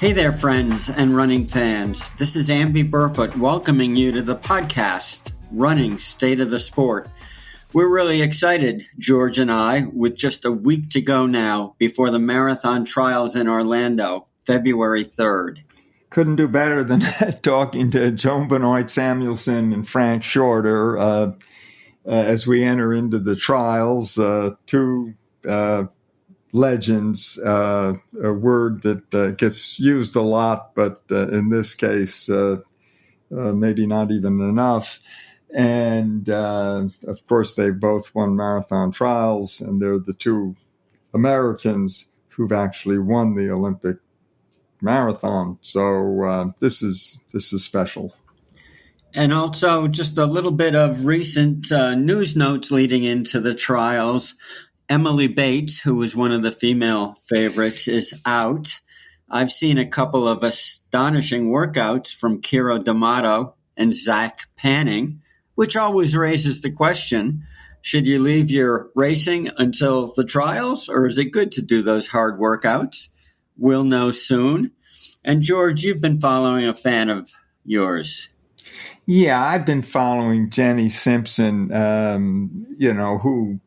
Hey there, friends and running fans. This is Amby Burfoot welcoming you to the podcast, Running State of the Sport. We're really excited, George and I, with just a week to go now before the marathon trials in Orlando, February 3rd. Couldn't do better than talking to Joan Benoit Samuelson and Frank Shorter as we enter into the trials. Two legends, a word that gets used a lot, but in this case, maybe not even enough. And of course, they both won marathon trials, and they're the two Americans who've actually won the Olympic marathon. So this is special. And also just a little bit of recent news notes leading into the trials. Emily Bates, who was one of the female favorites, is out. I've seen a couple of astonishing workouts from Kira D'Amato and Zach Panning, which always raises the question, should you leave your racing until the trials, or is it good to do those hard workouts? We'll know soon. And George, you've been following a fan of yours. Yeah, I've been following Jenny Simpson, who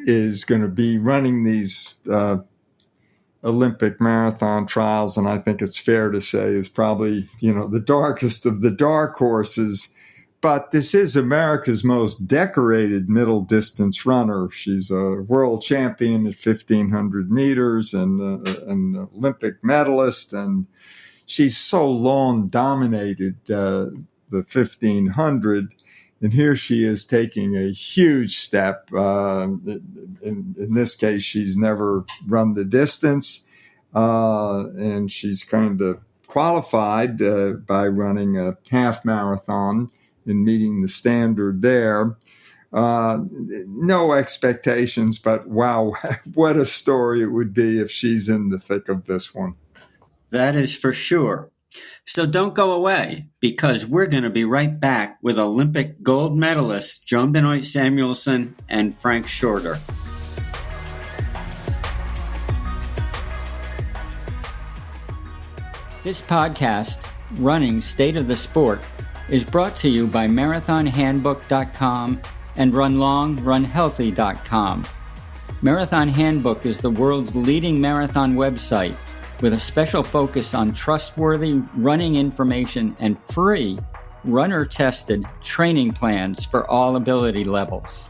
is going to be running these Olympic marathon trials, and I think it's fair to say is probably, the darkest of the dark horses. But this is America's most decorated middle distance runner. She's a world champion at 1,500 meters and an Olympic medalist, and she's so long dominated the 1,500. And here she is taking a huge step. In this case, she's never run the distance, and she's kind of qualified by running a half marathon and meeting the standard there. No expectations, but wow, what a story it would be if she's in the thick of this one. That is for sure. So don't go away, because we're going to be right back with Olympic gold medalists Joan Benoit Samuelson and Frank Shorter. This podcast, Running State of the Sport, is brought to you by MarathonHandbook.com and RunLongRunHealthy.com. Marathon Handbook is the world's leading marathon website, with a special focus on trustworthy running information and free, runner-tested training plans for all ability levels.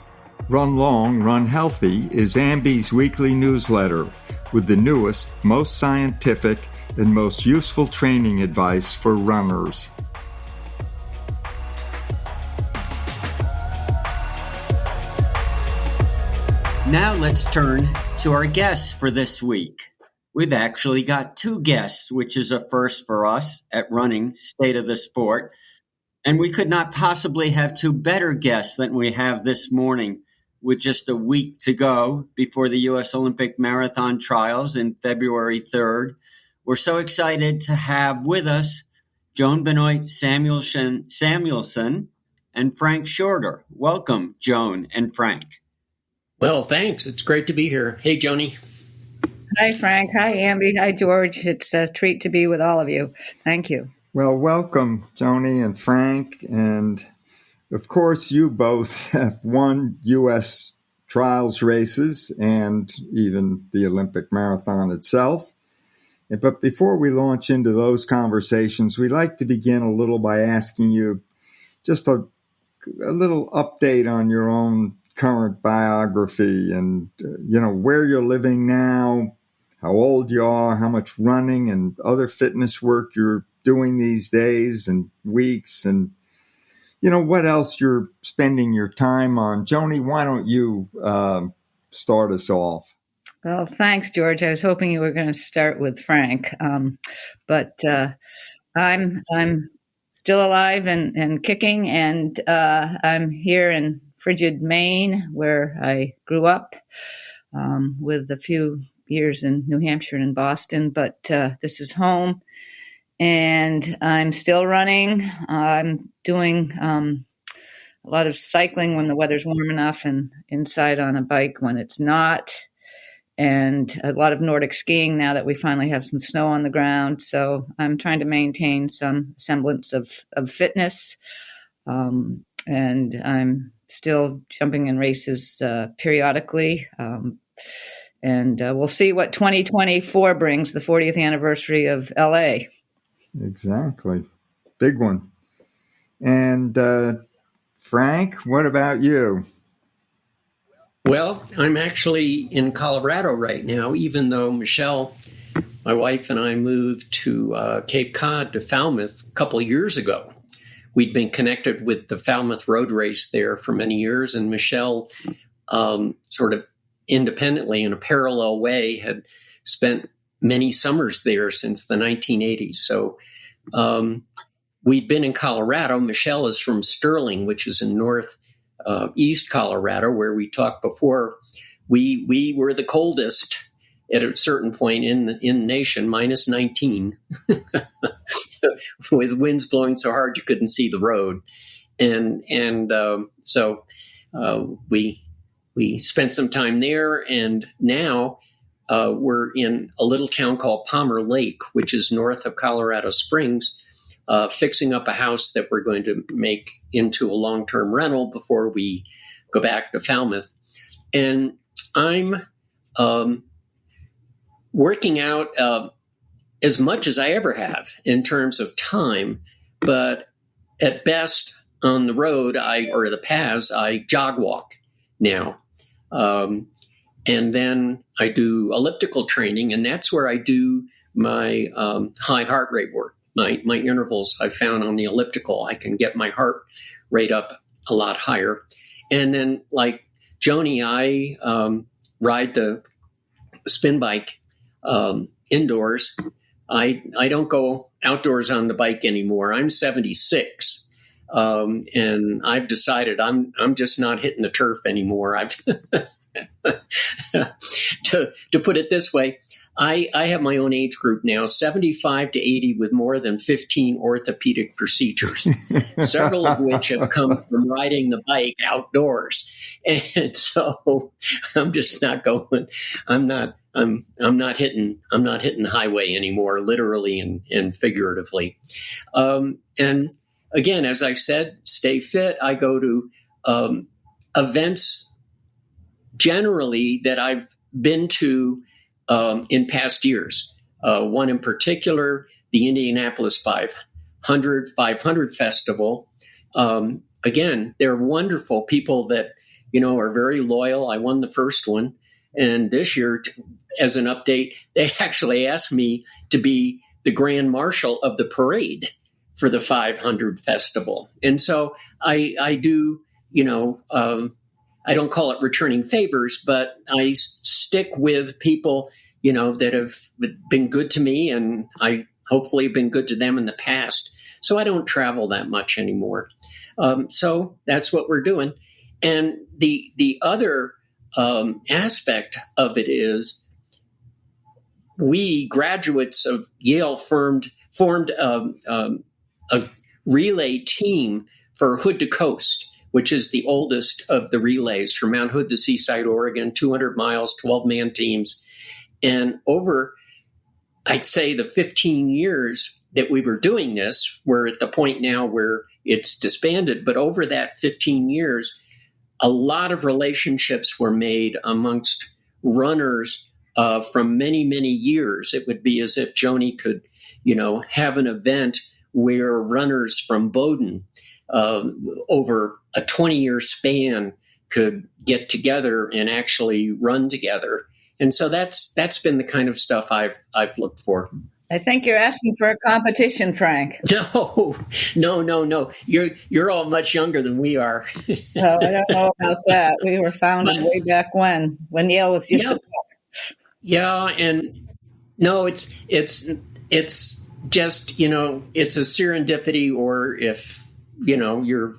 Run Long, Run Healthy is Amby's weekly newsletter with the newest, most scientific, and most useful training advice for runners. Now let's turn to our guests for this week. We've actually got two guests, which is a first for us at Running State of the Sport. And we could not possibly have two better guests than we have this morning, with just a week to go before the U.S. Olympic Marathon Trials in February 3rd. We're so excited to have with us Joan Benoit Samuelson and Frank Shorter. Welcome, Joan and Frank. Well, thanks. It's great to be here. Hey, Joni. Hi, Frank. Hi, Amby. Hi, George. It's a treat to be with all of you. Thank you. Well, welcome, Joni and Frank. And, of course, you both have won U.S. trials races and even the Olympic marathon itself. But before we launch into those conversations, we'd like to begin a little by asking you just a little update on your own current biography and, where you're living now, how old you are, how much running and other fitness work you're doing these days and weeks, and, what else you're spending your time on. Joni, why don't you start us off? Well, thanks, George. I was hoping you were going to start with Frank, but I'm still alive and kicking, and I'm here in frigid Maine, where I grew up, with a few years in New Hampshire and Boston, but this is home, and I'm still running. I'm doing a lot of cycling when the weather's warm enough, and inside on a bike when it's not. and a lot of Nordic skiing now that we finally have some snow on the ground. So I'm trying to maintain some semblance of fitness. And I'm still jumping in races periodically. And we'll see what 2024 brings, the 40th anniversary of LA. Exactly. Big one. And Frank, what about you? Well, I'm actually in Colorado right now, even though Michelle, my wife, and I moved to Cape Cod, to Falmouth a couple of years ago. We'd been connected with the Falmouth road race there for many years, and Michelle sort of independently, in a parallel way, had spent many summers there since the 1980s. So we'd been in Colorado. Michelle is from Sterling, which is in northeast Colorado, where we talked before. We were the coldest at a certain point in the nation, minus 19, with winds blowing so hard you couldn't see the road. So we spent some time there, and now we're in a little town called Palmer Lake, which is north of Colorado Springs, fixing up a house that we're going to make into a long-term rental before we go back to Falmouth. And I'm working out as much as I ever have in terms of time, but at best on the road, or the paths, I jog walk now. And then I do elliptical training, and that's where I do my high heart rate work. My intervals I found on the elliptical, I can get my heart rate up a lot higher. And then, like Joni, I ride the spin bike indoors. I don't go outdoors on the bike anymore. I'm 76. And I've decided I'm just not hitting the turf anymore. I've to put it this way, I have my own age group now, 75 to 80, with more than 15 orthopedic procedures, several of which have come from riding the bike outdoors. And so I'm just not going. I'm not hitting the highway anymore, literally and figuratively. And again, as I said, stay fit. I go to events generally that I've been to in past years. One in particular, the Indianapolis 500 Festival. Again, they're wonderful people that, are very loyal. I won the first one. And this year, as an update, they actually asked me to be the grand marshal of the parade for the 500 Festival. And so I do, I don't call it returning favors, but I stick with people, that have been good to me, and I hopefully have been good to them in the past. So I don't travel that much anymore. So that's what we're doing. And the other aspect of it is we graduates of Yale formed a relay team for Hood to Coast, which is the oldest of the relays, from Mount Hood to Seaside, Oregon, 200 miles, 12-man teams. And over, I'd say, the 15 years that we were doing this, we're at the point now where it's disbanded, but over that 15 years, a lot of relationships were made amongst runners from many, many years. It would be as if Joni could, have an event where runners from Bowdoin over a 20-year span could get together and actually run together. And so that's been the kind of stuff I've looked for. I think you're asking for a competition, Frank. No. You're all much younger than we are. No, I don't know about that. We were founded way back when Yale was just a book. Yeah, and no, it's just, it's a serendipity, or if, you're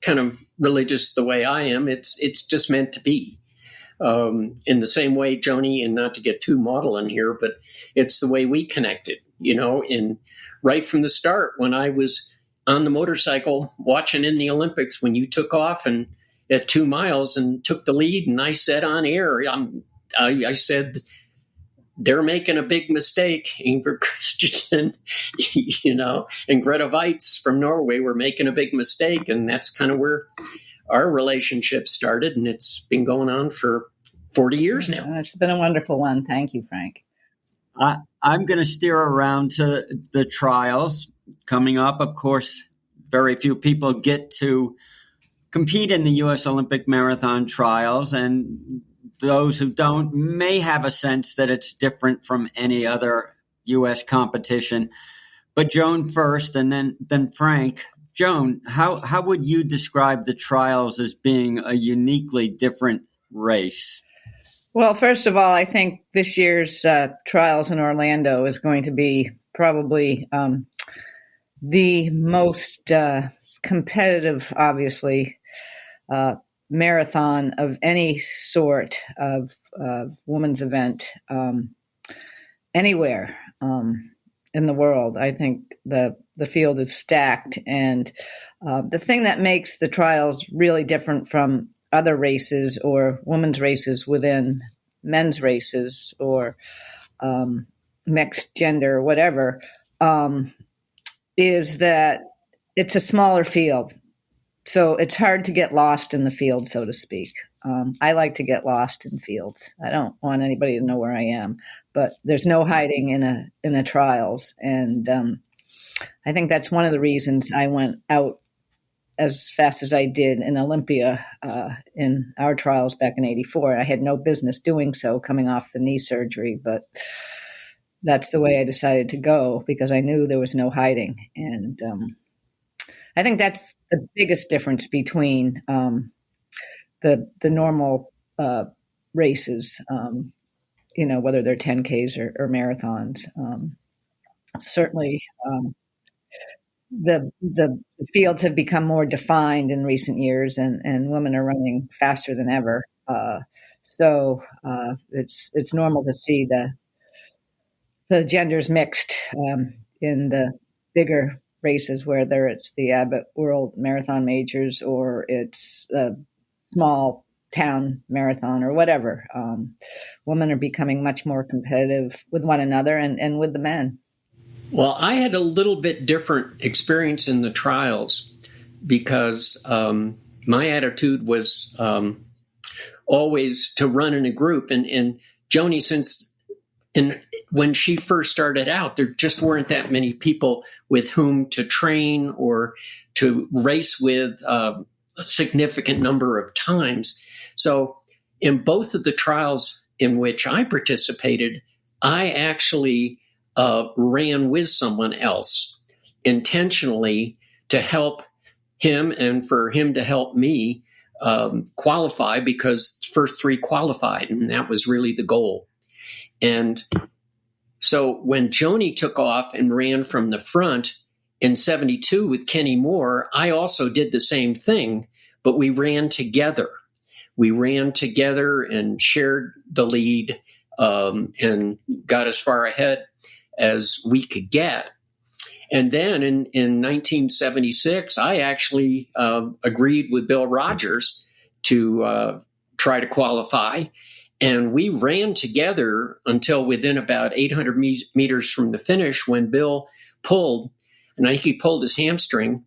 kind of religious the way I am, it's just meant to be. In the same way, Joni, and not to get too maudlin here, but it's the way we connected, in right from the start when I was on the motorcycle watching in the Olympics when you took off and at 2 miles and took the lead, and I said on air, I'm I said, they're making a big mistake. Ingrid Christensen, and Greta Weitz from Norway were making a big mistake. And that's kind of where our relationship started. And it's been going on for 40 years now. It's been a wonderful one. Thank you, Frank. I'm going to steer around to the trials coming up. Of course, very few people get to compete in the U.S. Olympic Marathon trials, and those who don't may have a sense that it's different from any other U.S. competition. But Joan first, and then Frank. Joan, how would you describe the trials as being a uniquely different race? Well, first of all, I think this year's trials in Orlando is going to be probably the most competitive, obviously, marathon of any sort of women's event anywhere in the world. I think the field is stacked, and the thing that makes the trials really different from other races or women's races within men's races or mixed gender, whatever, is that it's a smaller field. So it's hard to get lost in the field, so to speak. I like to get lost in fields. I don't want anybody to know where I am, but there's no hiding in the trials. And I think that's one of the reasons I went out as fast as I did in Olympia in our trials back in '84. I had no business doing so coming off the knee surgery, but that's the way I decided to go because I knew there was no hiding. And I think that's the biggest difference between the normal races, whether they're 10Ks or marathons. Certainly, the fields have become more defined in recent years, and women are running faster than ever. So it's normal to see the genders mixed in the bigger races, whether it's the Abbott World Marathon Majors or it's a small town marathon or whatever. Women are becoming much more competitive with one another and with the men. Well, I had a little bit different experience in the trials because my attitude was always to run in a group. And Joni, when she first started out, there just weren't that many people with whom to train or to race with a significant number of times. So in both of the trials in which I participated, I actually ran with someone else intentionally to help him and for him to help me qualify, because first three qualified, and that was really the goal. And so when Joni took off and ran from the front in '72 with Kenny Moore, I also did the same thing, but we ran together. We ran together and shared the lead and got as far ahead as we could get. And then in 1976, I actually agreed with Bill Rogers to try to qualify. And we ran together until within about 800 meters from the finish when Bill pulled, and I think he pulled his hamstring.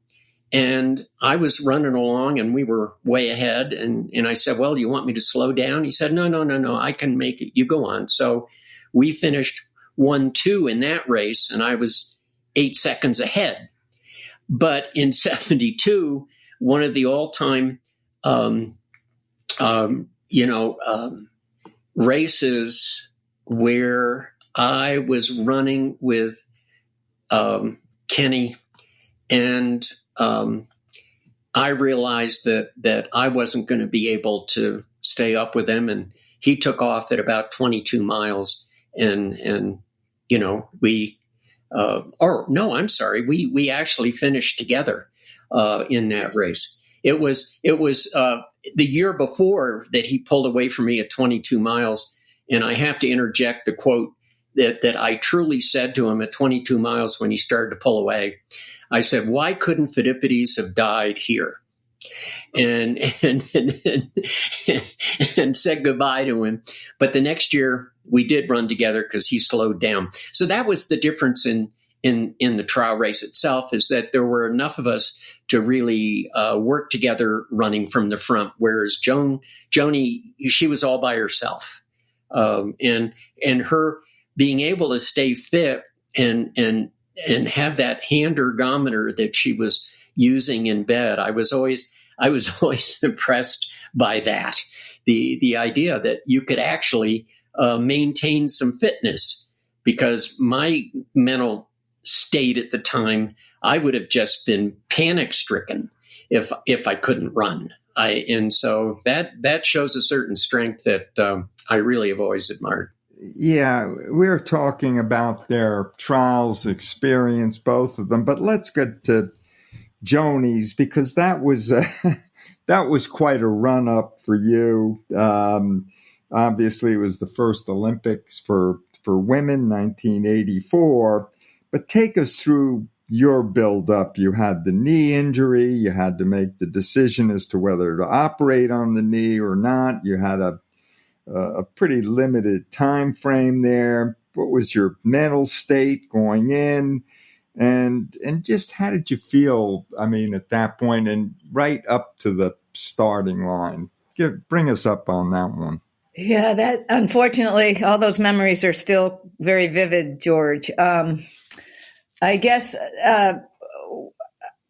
And I was running along and we were way ahead. And I said, well, do you want me to slow down? He said, no, I can make it. You go on. So we finished 1-2 in that race, and I was 8 seconds ahead. But in '72, one of the all-time, races where I was running with Kenny, and I realized that I wasn't going to be able to stay up with him, and he took off at about 22 miles, and we we actually finished together in that race. It was the year before that he pulled away from me at 22 miles, and I have to interject the quote that I truly said to him at 22 miles when he started to pull away. I said, "Why couldn't Phidippides have died here?" and and said goodbye to him. But the next year we did run together because he slowed down. So that was the difference in the trial race itself, is that there were enough of us to really work together running from the front, whereas Joni, she was all by herself. And her being able to stay fit and have that hand ergometer that she was using in bed, I was always impressed by that. The idea that you could actually maintain some fitness, because my mental state at the time, I would have just been panic stricken if I couldn't run. And so that shows a certain strength that I really have always admired. Yeah, we're talking about their trials experience, both of them, but let's get to Joni's, because that was quite a run up for you. Obviously, it was the first Olympics for women, 1984. But take us through your build-up. You had the knee injury. You had to make the decision as to whether to operate on the knee or not. You had a pretty limited time frame there. What was your mental state going in? And just how did you feel, I mean, at that point and right up to the starting line? Bring us up on that one. Yeah, that unfortunately, all those memories are still very vivid, George. I guess I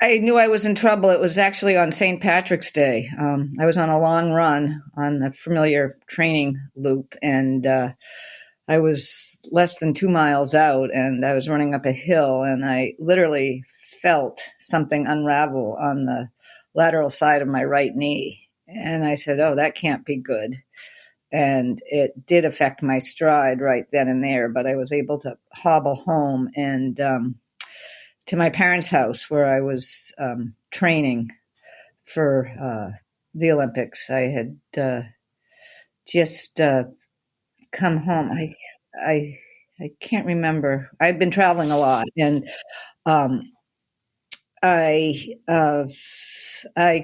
knew I was in trouble. It was actually on St. Patrick's Day. I was on a long run on a familiar training loop, and I was less than 2 miles out, and I was running up a hill, and I literally felt something unravel on the lateral side of my right knee. And I said, oh, that can't be good. And it did affect my stride right then and there, but I was able to hobble home and to my parents' house where I was training for the Olympics. I had just come home. I can't remember. I'd been traveling a lot, and I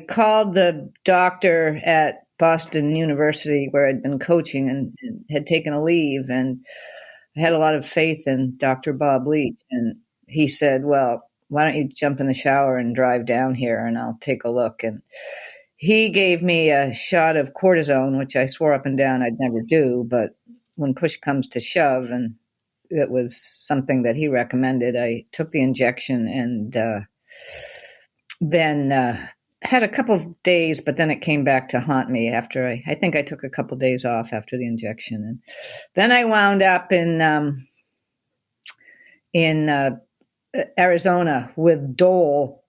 called the doctor at Boston University where I'd been coaching and had taken a leave, and I had a lot of faith in Dr. Bob Leach, and he said, well, why don't you jump in the shower and drive down here and I'll take a look. And he gave me a shot of cortisone, which I swore up and down I'd never do, but when push comes to shove, and it was something that he recommended, I took the injection and then had a couple of days, but then it came back to haunt me after I think I took a couple of days off after the injection. And then I wound up in Arizona with Dole.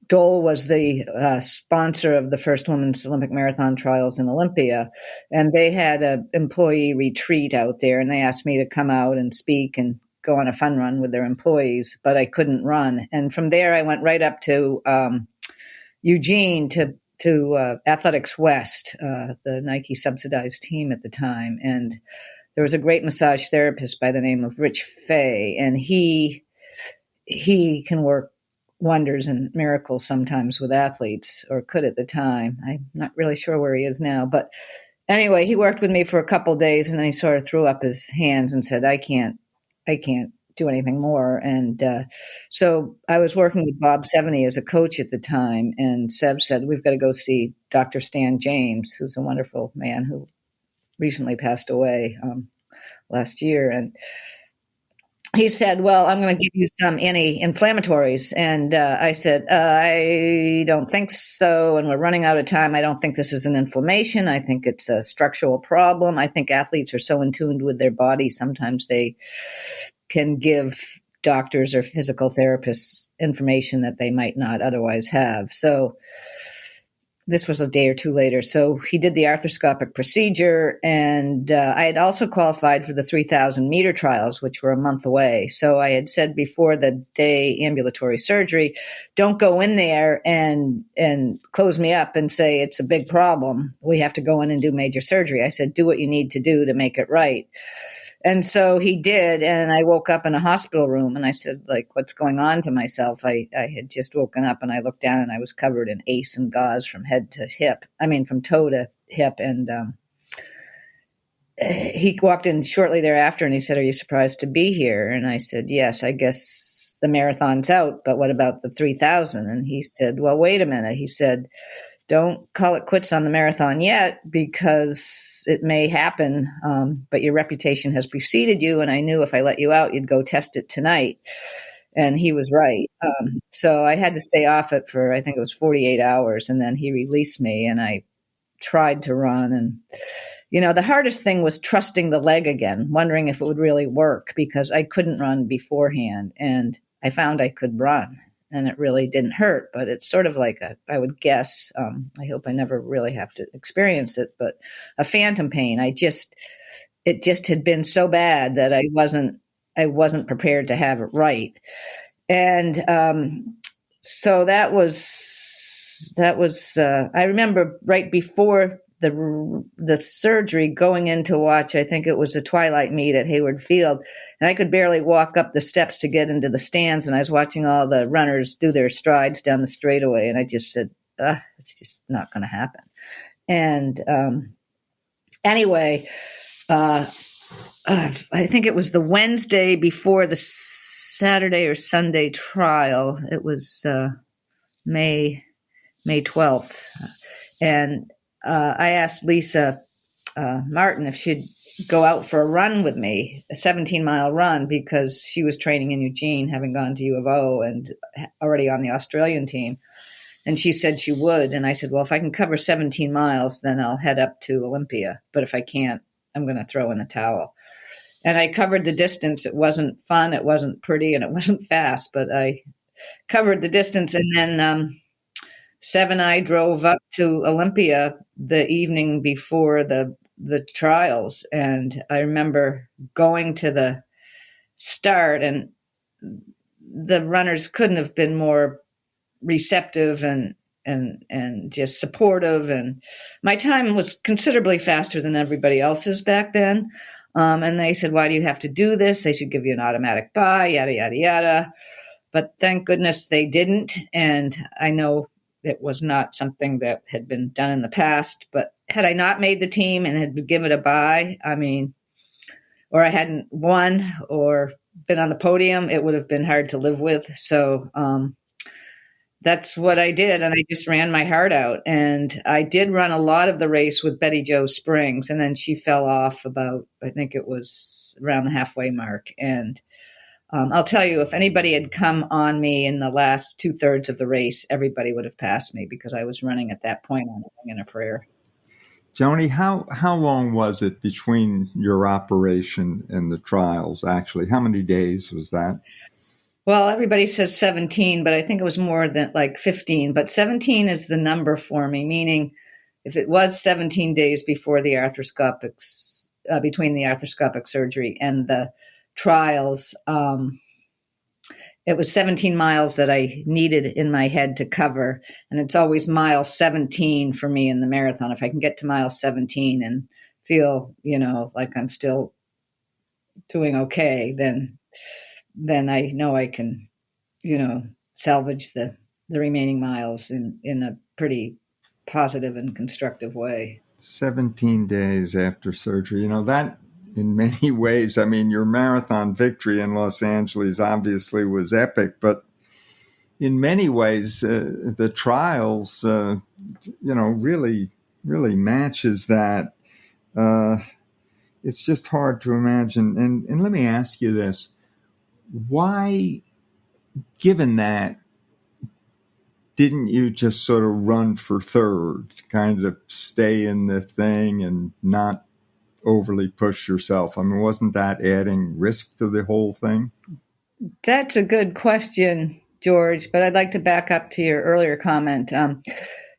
Dole was the sponsor of the first women's Olympic marathon trials in Olympia, and they had an employee retreat out there, and they asked me to come out and speak and go on a fun run with their employees, but I couldn't run. And from there, I went right up to Eugene to Athletics West, the Nike subsidized team at the time. And there was a great massage therapist by the name of Rich Fay, and he can work wonders and miracles sometimes with athletes, or could at the time. I'm not really sure where he is now, but anyway, he worked with me for a couple of days, and then he sort of threw up his hands and said, I can't do anything more. And so I was working with Bob Seveny as a coach at the time, and Seb said, we've got to go see Dr. Stan James, who's a wonderful man who recently passed away last year. And he said, well, I'm going to give you some anti-inflammatories. And I said, I don't think so. And we're running out of time. I don't think this is an inflammation. I think it's a structural problem. I think athletes are so in tune with their body. Sometimes they can give doctors or physical therapists information that they might not otherwise have. So this was a day or two later. So he did the arthroscopic procedure, and I had also qualified for the 3,000 meter trials, which were a month away. So I had said before the day ambulatory surgery, don't go in there and close me up and say it's a big problem. We have to go in and do major surgery. I said, do what you need to do to make it right. And so he did, and I woke up in a hospital room, and I said, like, what's going on to myself? I had just woken up, and I looked down, and I was covered in ace and gauze from head to hip. I mean, from toe to hip. And he walked in shortly thereafter, and he said, are you surprised to be here? And I said, yes, I guess the marathon's out, but what about the 3,000? And he said, well, wait a minute. He said, don't call it quits on the marathon yet, because it may happen, but your reputation has preceded you, and I knew if I let you out, you'd go test it tonight. And he was right. So I had to stay off it for, I think it was 48 hours, and then he released me, and I tried to run. And, the hardest thing was trusting the leg again, wondering if it would really work, because I couldn't run beforehand, and I found I could run. And it really didn't hurt, but it's sort of like I would guess, I hope I never really have to experience it, but a phantom pain. It just had been so bad that I wasn't prepared to have it right. And so that was I remember right before the surgery, going in to watch, I think it was the Twilight meet at Hayward Field, and I could barely walk up the steps to get into the stands, and I was watching all the runners do their strides down the straightaway, and I just said, it's just not going to happen. And anyway, I think it was the Wednesday before the Saturday or Sunday trial. It was May 12th, and I asked Lisa Martin if she'd go out for a run with me, a 17-mile run, because she was training in Eugene, having gone to U of O and already on the Australian team. And she said she would. And I said, well, if I can cover 17 miles, then I'll head up to Olympia. But if I can't, I'm going to throw in the towel. And I covered the distance. It wasn't fun, it wasn't pretty, and it wasn't fast, but I covered the distance. And then Seb and I drove up to Olympia the evening before the trials. And I remember going to the start, and the runners couldn't have been more receptive and just supportive. And my time was considerably faster than everybody else's back then. And they said, why do you have to do this? They should give you an automatic buy, yada, yada, yada. But thank goodness they didn't. And I know it was not something that had been done in the past, but had I not made the team and had been given a bye, or I hadn't won or been on the podium, it would have been hard to live with. So that's what I did. And I just ran my heart out. And I did run a lot of the race with Betty Jo Springs. And then she fell off about, I think it was around the halfway mark. And I'll tell you, if anybody had come on me in the last 2/3 of the race, everybody would have passed me, because I was running at that point on a wing and a prayer. Joni, how long was it between your operation and the trials, actually? How many days was that? Well, everybody says 17, but I think it was more than like 15. But 17 is the number for me, meaning if it was 17 days before the arthroscopics, between the arthroscopic surgery and the trials, it was 17 miles that I needed in my head to cover. And it's always mile 17 for me in the marathon. If I can get to mile 17 and feel, like I'm still doing okay, then I know I can, salvage the remaining miles in a pretty positive and constructive way. 17 days after surgery, that in many ways, your marathon victory in Los Angeles obviously was epic, but in many ways, the trials, really, really matches that. It's just hard to imagine. And let me ask you this. Why, given that, didn't you just sort of run for third, kind of stay in the thing and not overly push yourself? Wasn't that adding risk to the whole thing? That's a good question, George, but I'd like to back up to your earlier comment.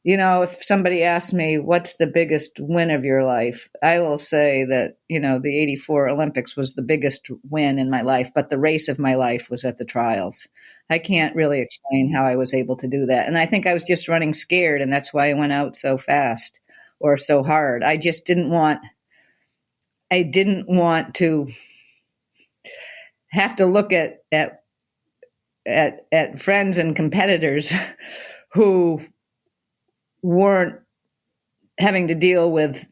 If somebody asks me, what's the biggest win of your life? I will say that, the 84 Olympics was the biggest win in my life, but the race of my life was at the trials. I can't really explain how I was able to do that. And I think I was just running scared, and that's why I went out so fast or so hard. I just didn't want to have to look at friends and competitors who weren't having to deal with,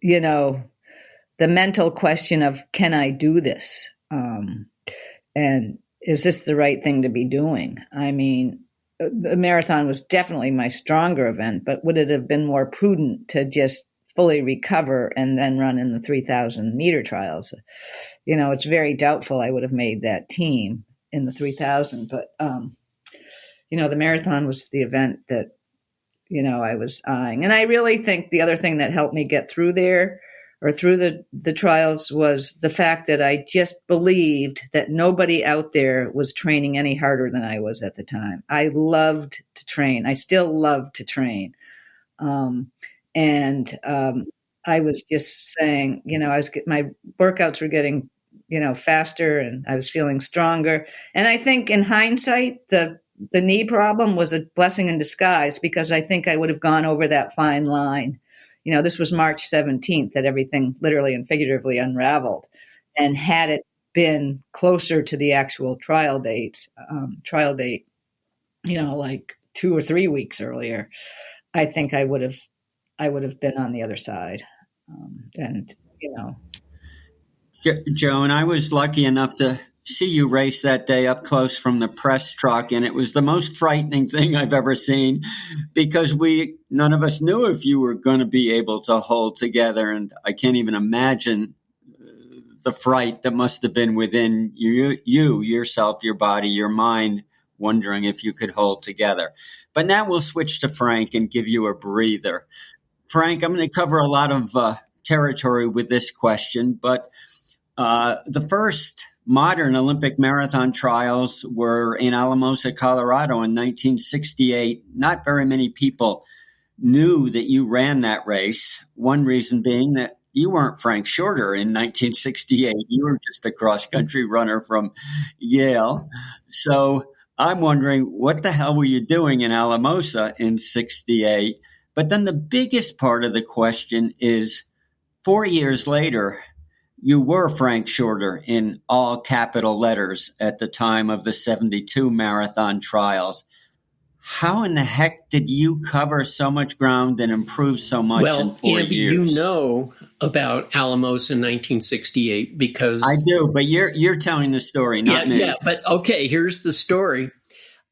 the mental question of, can I do this? And is this the right thing to be doing? I mean, the marathon was definitely my stronger event, but would it have been more prudent to just fully recover and then run in the 3,000 meter trials? It's very doubtful I would have made that team in the 3,000, but, the marathon was the event that, I was eyeing. And I really think the other thing that helped me get through there or through the trials was the fact that I just believed that nobody out there was training any harder than I was at the time. I loved to train. I still love to train. I was just saying, my workouts were getting, faster, and I was feeling stronger. And I think in hindsight, the knee problem was a blessing in disguise, because I think I would have gone over that fine line. This was March 17th that everything literally and figuratively unraveled. And had it been closer to the actual trial date, like 2 or 3 weeks earlier, I think I would have been on the other side. Joan, I was lucky enough to see you race that day up close from the press truck, and it was the most frightening thing I've ever seen, because none of us knew if you were going to be able to hold together, and I can't even imagine the fright that must have been within you yourself, your body, your mind, wondering if you could hold together. But now we'll switch to Frank and give you a breather. Frank, I'm going to cover a lot of territory with this question, but the first modern Olympic marathon trials were in Alamosa, Colorado in 1968. Not very many people knew that you ran that race. One reason being that you weren't Frank Shorter in 1968. You were just a cross-country runner from Yale. So I'm wondering, what the hell were you doing in Alamosa in 68? But then the biggest part of the question is, 4 years later, you were Frank Shorter in all capital letters at the time of the 72 marathon trials. How in the heck did you cover so much ground and improve so much in 4 Amby, years? You know about Alamosa in 1968 because... I do, but you're telling the story, not me. Yeah, but okay, here's the story.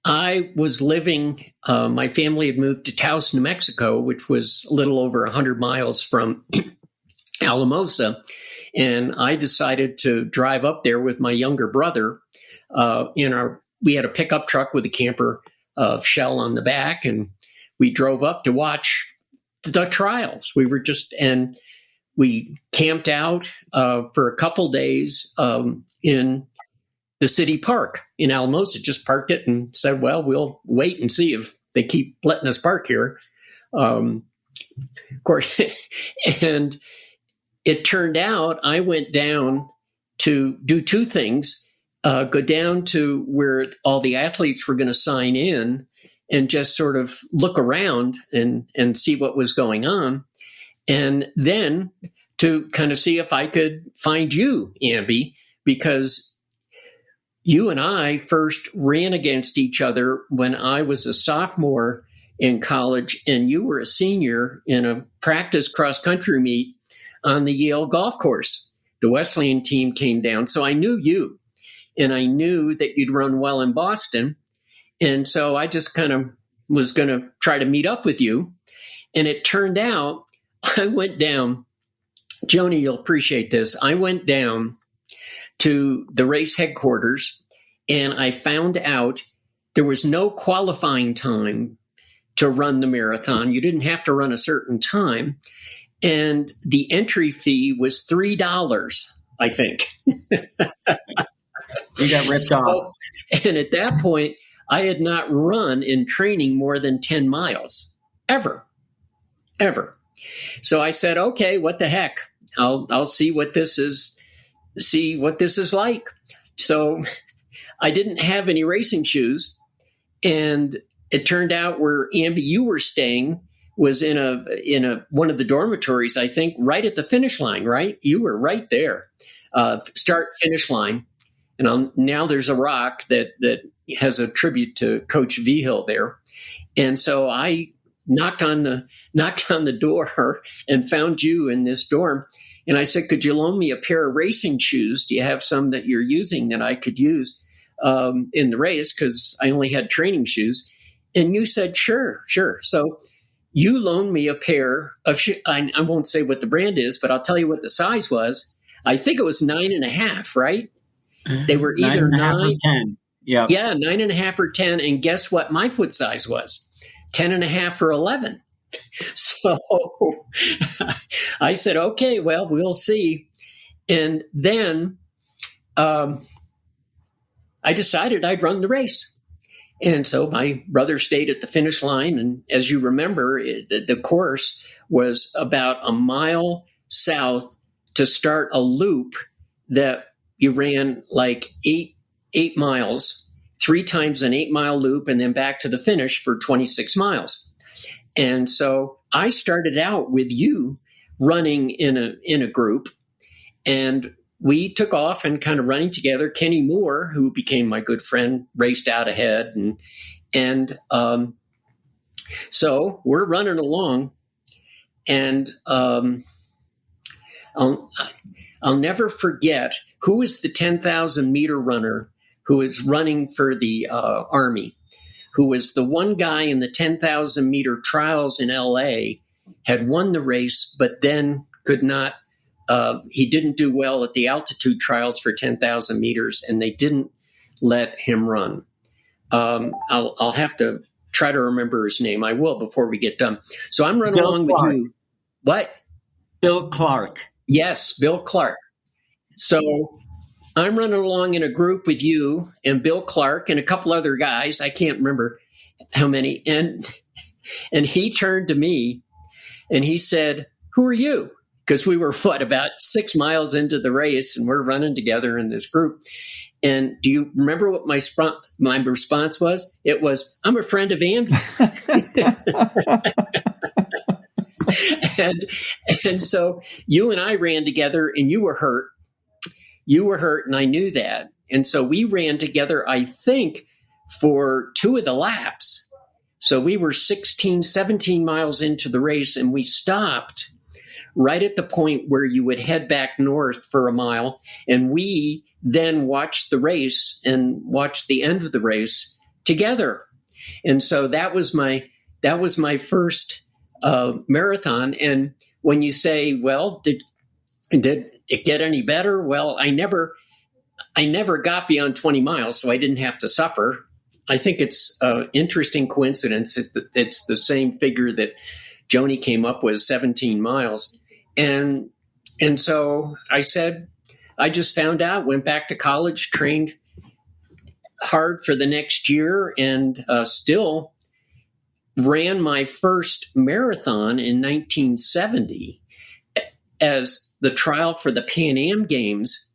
I was living, my family had moved to Taos, New Mexico, which was a little over 100 miles from Alamosa. And I decided to drive up there with my younger brother. We had a pickup truck with a camper shell on the back, and we drove up to watch the trials. And we camped out for a couple days in the city park in Alamosa. Just parked it and said, well, we'll wait and see if they keep letting us park here. Of course, and it turned out I went down to do two things, go down to where all the athletes were going to sign in and just sort of look around and see what was going on. And then to kind of see if I could find you, Amby, because you and I first ran against each other when I was a sophomore in college and you were a senior in a practice cross-country meet on the Yale golf course. The Wesleyan team came down. So I knew you, and I knew that you'd run well in Boston. And so I just kind of was going to try to meet up with you. And it turned out I went down, Joni, you'll appreciate this. I went down to the race headquarters, and I found out there was no qualifying time to run the marathon. You didn't have to run a certain time. And the entry fee was $3, I think. You got ripped off. And at that point, I had not run in training more than 10 miles, ever. So I said, okay, what the heck? I'll see what this is like. So I didn't have any racing shoes. And it turned out where Amby, you were staying, was in a one of the dormitories, I think, right at the finish line, right? You were right there, start finish line. And now there's a rock that has a tribute to Coach Vigil there. And so I knocked on the door and found you in this dorm. And I said, could you loan me a pair of racing shoes? Do you have some that you're using that I could use in the race? Because I only had training shoes. And you said, sure. So you loaned me a pair of shoes. I won't say what the brand is, but I'll tell you what the size was. I think it was 9.5, right? They were either 9.5 or 10. Yep. Yeah, 9.5 or 10. And guess what my foot size was? 10.5 or 11. So I said, okay, well, we'll see. And then I decided I'd run the race. And so my brother stayed at the finish line. And as you remember, the course was about a mile south to start a loop that you ran like eight miles, 3 times an 8-mile loop, and then back to the finish for 26 miles. And so I started out with you running in a group, and we took off and kind of running together. Kenny Moore, who became my good friend, raced out ahead. And so we're running along, and I'll never forget who was the 10,000 meter runner who was running for the Army, who was the one guy in the 10,000 meter trials in LA, had won the race, but then could not. He didn't do well at the altitude trials for 10,000 meters, and they didn't let him run. I'll have to try to remember his name. I will before we get done. So I'm running along with you. What? Bill Clark. Yes, Bill Clark. So I'm running along in a group with you and Bill Clark and a couple other guys. I can't remember how many. And he turned to me and he said, "Who are you?" Because we were, about 6 miles into the race and we're running together in this group. And do you remember what my response was? It was, "I'm a friend of Amby's." And so you and I ran together, and you were hurt. You were hurt, and I knew that. And so we ran together, I think, for 2 of the laps. So we were 16, 17 miles into the race, and we stopped right at the point where you would head back north for a mile. And we then watched the race and watched the end of the race together. And so that was my first marathon. And when you say, well, did it get any better? Well, I never got beyond 20 miles, so I didn't have to suffer. I think it's an interesting coincidence. It's the same figure that Joni came up with, 17 miles. And so I said, I just found out, went back to college, trained hard for the next year, and still ran my first marathon in 1970 as the trial for the Pan Am Games.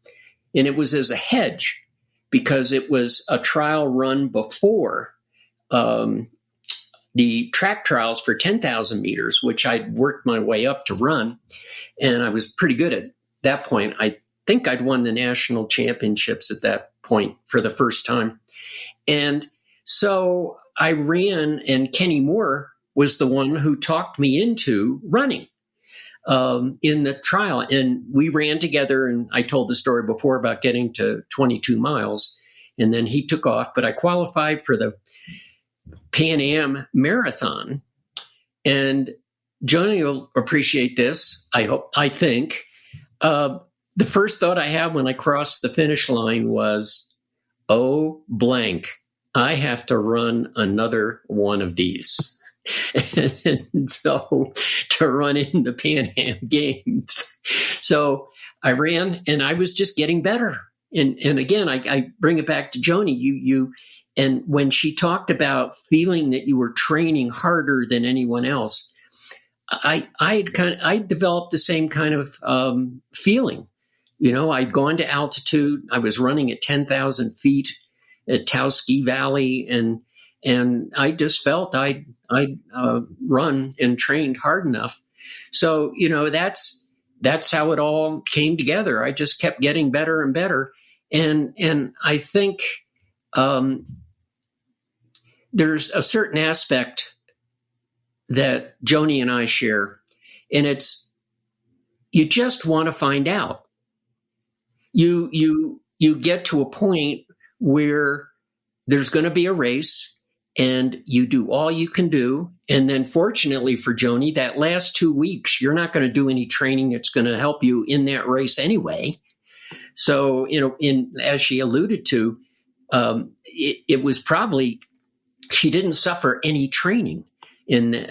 And it was as a hedge because it was a trial run before the track trials for 10,000 meters, which I'd worked my way up to run. And I was pretty good at that point. I think I'd won the national championships at that point for the first time. And so I ran, and Kenny Moore was the one who talked me into running in the trial. And we ran together, and I told the story before about getting to 22 miles. And then he took off, but I qualified for the Pan Am Marathon. And Johnny will appreciate this, I think. The first thought I had when I crossed the finish line was, oh, blank, I have to run another one of these. And so to run in the Pan Am Games. So I ran, and I was just getting better. And again, I bring it back to Joni. You and when she talked about feeling that you were training harder than anyone else, I developed the same kind of feeling. You know, I'd gone to altitude. I was running at 10,000 feet at Taos Ski Valley, and I just felt I'd run and trained hard enough. So, you know, that's how it all came together. I just kept getting better and better. And I think there's a certain aspect that Joni and I share, and it's you just want to find out. You get to a point where there's going to be a race, and you do all you can do. And then fortunately for Joni, that last 2 weeks, you're not going to do any training that's going to help you in that race anyway. So, as she alluded to, it was probably, she didn't suffer any training in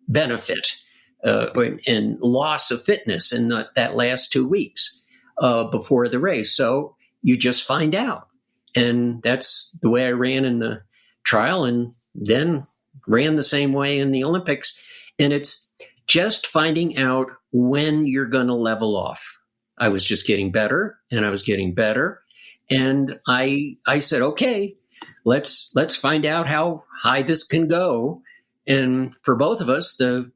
benefit and loss of fitness in that last 2 weeks before the race. So you just find out. And that's the way I ran in the trial, and then ran the same way in the Olympics. And it's just finding out when you're going to level off. I was just getting better, and I was getting better. And I said, okay, let's find out how high this can go. And for both of us, the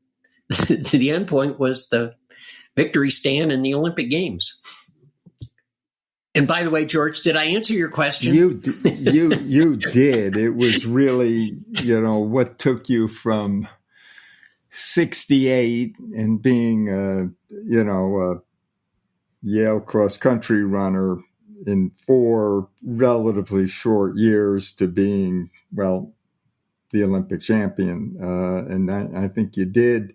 end point was the victory stand in the Olympic Games. And by the way, George, did I answer your question? You did. It was really, what took you from 68 and being a Yale cross country runner in 4 relatively short years to being, the Olympic champion. And I think you did.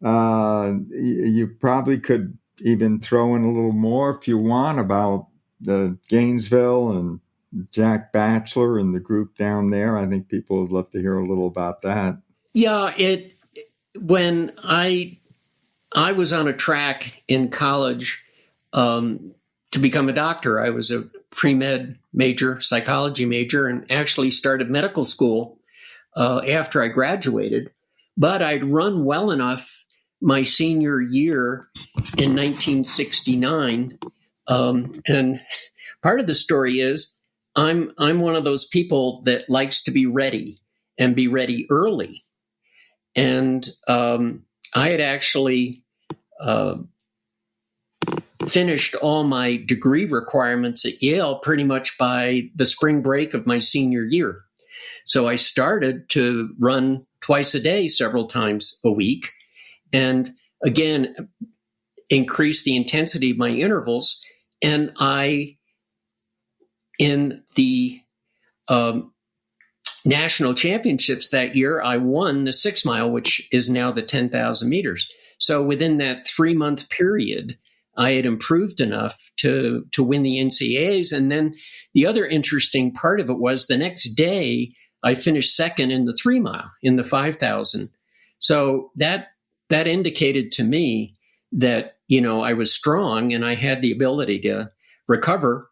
You probably could even throw in a little more if you want about the Gainesville and Jack Batchelor and the group down there. I think people would love to hear a little about that. Yeah, when I was on a track in college to become a doctor. I was a pre-med major, psychology major, and actually started medical school after I graduated. But I'd run well enough my senior year in 1969. And part of the story is I'm one of those people that likes to be ready and be ready early. And I had actually finished all my degree requirements at Yale pretty much by the spring break of my senior year. So I started to run twice a day, several times a week, and again, increase the intensity of my intervals. And in the national championships that year, I won the 6 mile, which is now the 10,000 meters. So within that 3-month period, I had improved enough to win the NCAAs. And then the other interesting part of it was the next day, I finished second in the 3 mile, in the 5,000. So that indicated to me that, I was strong and I had the ability to recover.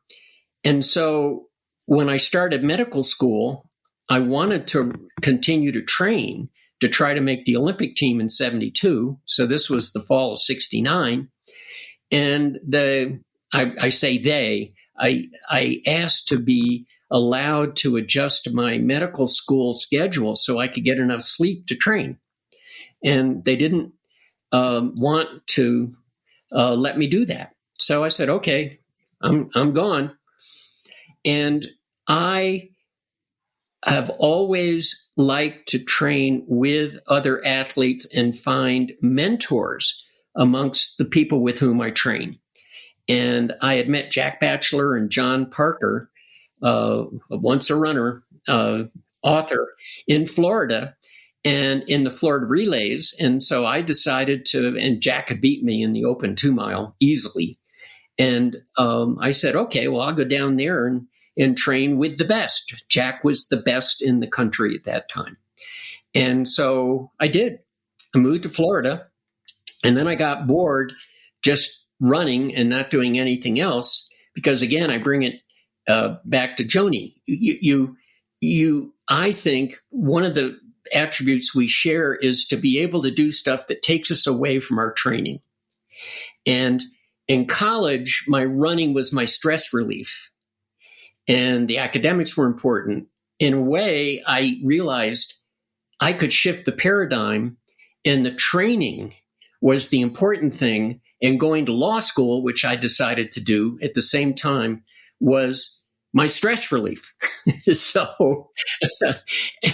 And so when I started medical school, I wanted to continue to train to try to make the Olympic team in 72. So this was the fall of 69. And I asked to be allowed to adjust my medical school schedule so I could get enough sleep to train. And they didn't want to let me do that. So I said, okay, I'm gone. And I have always liked to train with other athletes and find mentors amongst the people with whom I train. And I had met Jack Batchelor and John Parker, once a runner, author, in Florida, and in the Florida relays. And so I decided and Jack had beat me in the open 2 mile easily. And I said, okay, well, I'll go down there and train with the best. Jack was the best in the country at that time. And so I did. I moved to Florida, and then I got bored just running and not doing anything else, because again, I bring it back to Joni. I think one of the attributes we share is to be able to do stuff that takes us away from our training. And in college, my running was my stress relief, and the academics were important. In a way, I realized I could shift the paradigm, and the training was the important thing. And going to law school, which I decided to do at the same time, was my stress relief. So,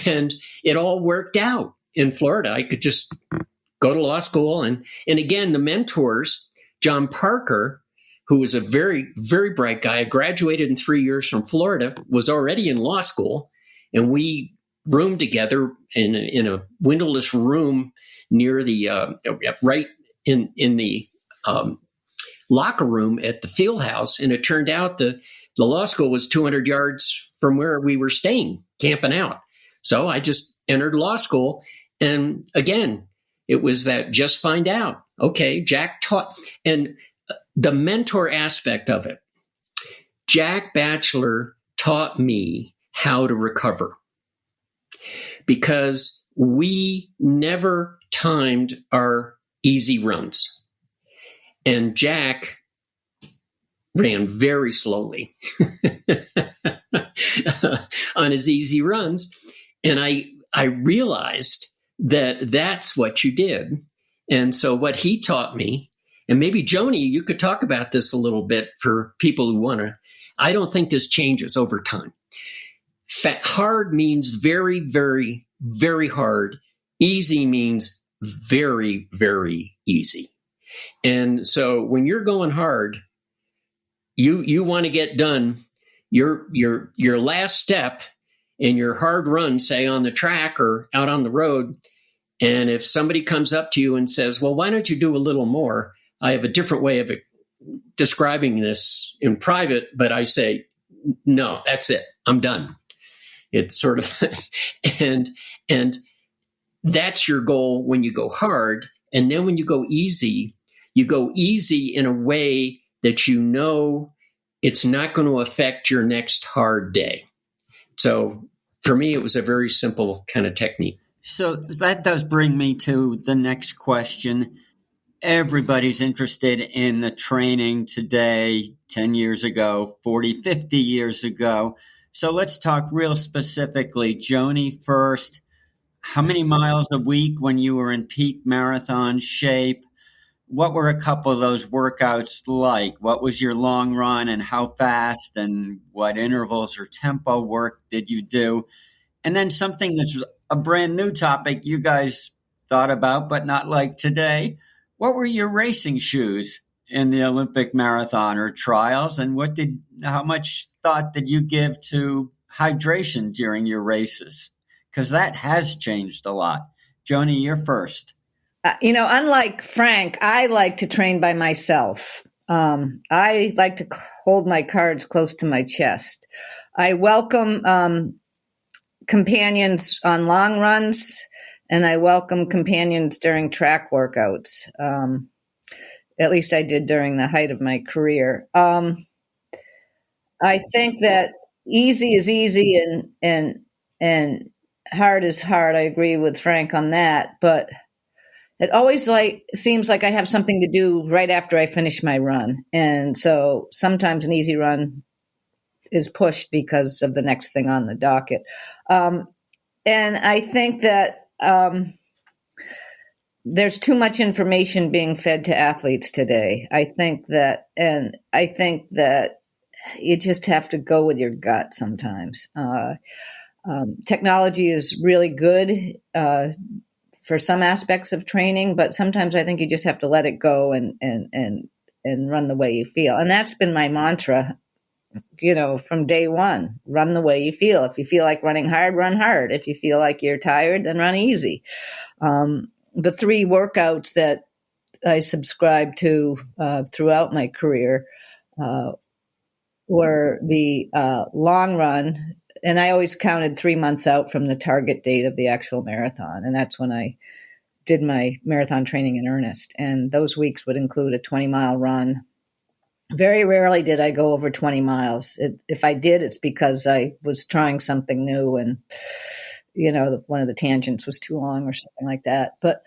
and it all worked out in Florida. I could just go to law school. And again, the mentors, John Parker, who was a very, very bright guy, graduated in 3 years from Florida, was already in law school. And we roomed together in a windowless room near the, right in the locker room at the field house. And it turned out the law school was 200 yards from where we were staying, camping out. So I just entered law school. And again, it was that just find out. Okay, Jack taught. And the mentor aspect of it, Jack Batchelor taught me how to recover, because we never timed our easy runs. And Jack ran very slowly on his easy runs. And I realized that that's what you did. And so what he taught me, and maybe Joni, you could talk about this a little bit for people who want to, I don't think this changes over time. Hard means very, very, very hard. Easy means very, very easy. And so when you're going hard, you want to get done your last step in your hard run, say on the track or out on the road. And if somebody comes up to you and says, well, why don't you do a little more? I have a different way of describing this in private, but I say, no, that's it. I'm done. It's sort of, and that's your goal when you go hard. And then when you go easy in a way that you know it's not going to affect your next hard day. So for me, it was a very simple kind of technique. So that does bring me to the next question. Everybody's interested in the training today, 10 years ago, 40, 50 years ago. So let's talk real specifically. Joni first, how many miles a week when you were in peak marathon shape? What were a couple of those workouts like? What was your long run and how fast, and what intervals or tempo work did you do? And then something that's a brand new topic you guys thought about, but not like today. What were your racing shoes in the Olympic marathon or trials? And how much thought did you give to hydration during your races? Because that has changed a lot. Joni, you're first. Unlike Frank, I like to train by myself. I like to hold my cards close to my chest. I welcome companions on long runs, and I welcome companions during track workouts. At least I did during the height of my career. I think that easy is easy and hard is hard. I agree with Frank on that, but it always seems like I have something to do right after I finish my run. And so sometimes an easy run is pushed because of the next thing on the docket. And I think that there's too much information being fed to athletes today. I think that you just have to go with your gut sometimes. Technology is really good for some aspects of training, but sometimes I think you just have to let it go and run the way you feel. And that's been my mantra, from day one. Run the way you feel. If you feel like running hard, run hard. If you feel like you're tired, then run easy. The three workouts that I subscribed to throughout my career were the long run, and I always counted 3 months out from the target date of the actual marathon. And that's when I did my marathon training in earnest. And those weeks would include a 20-mile run. Very rarely did I go over 20 miles. If I did, it's because I was trying something new and, one of the tangents was too long or something like that. But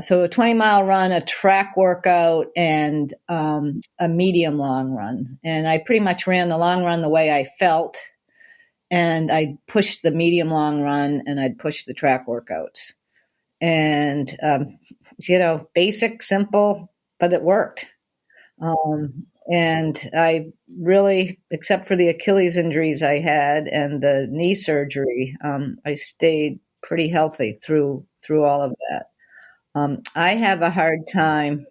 so a 20-mile run, a track workout, and a medium long run. And I pretty much ran the long run the way I felt. And I'd push the medium long run and I'd push the track workouts. And, basic, simple, but it worked. And I really, except for the Achilles injuries I had and the knee surgery, I stayed pretty healthy through all of that. I have a hard time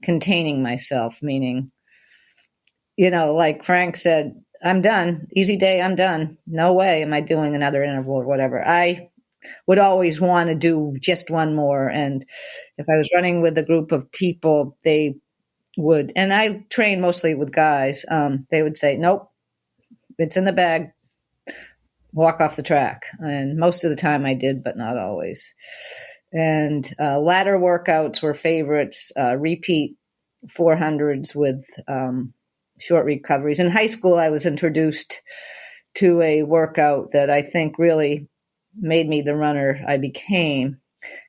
containing myself, meaning, like Frank said, I'm done. Easy day, I'm done. No way am I doing another interval or whatever. I would always want to do just one more. And if I was running with a group of people, they would, and I train mostly with guys, they would say, nope, it's in the bag, walk off the track. And most of the time I did, but not always. And ladder workouts were favorites, repeat 400s with short recoveries. In high school, I was introduced to a workout that I think really made me the runner I became.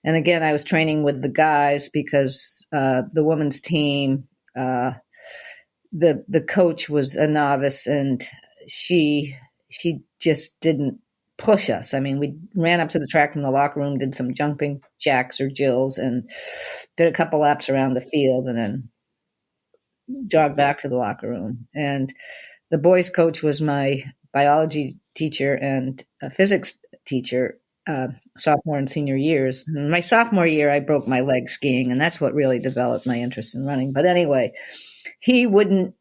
And again, I was training with the guys because the women's team, the coach was a novice, and she just didn't push us. I mean, we ran up to the track from the locker room, did some jumping jacks or jills, and did a couple laps around the field, and then jogged back to the locker room. And the boys' coach was my biology teacher and a physics teacher, sophomore and senior years. In my sophomore year, I broke my leg skiing, and that's what really developed my interest in running. But anyway, he wouldn't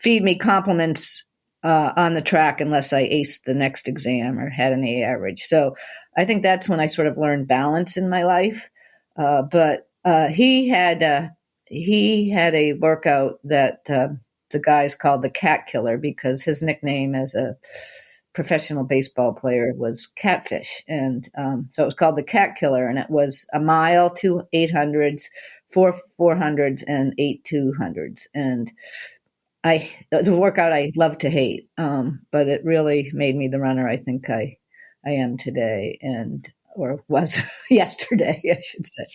feed me compliments on the track unless I aced the next exam or had an A average. So I think that's when I sort of learned balance in my life. But he had a workout that the guys called the Cat Killer because his nickname as a professional baseball player was Catfish. And so it was called the Cat Killer, and it was a mile, 2 800s, 4 400s, and 8 200s. And it was a workout I love to hate, but it really made me the runner I think I am today, or was yesterday, I should say.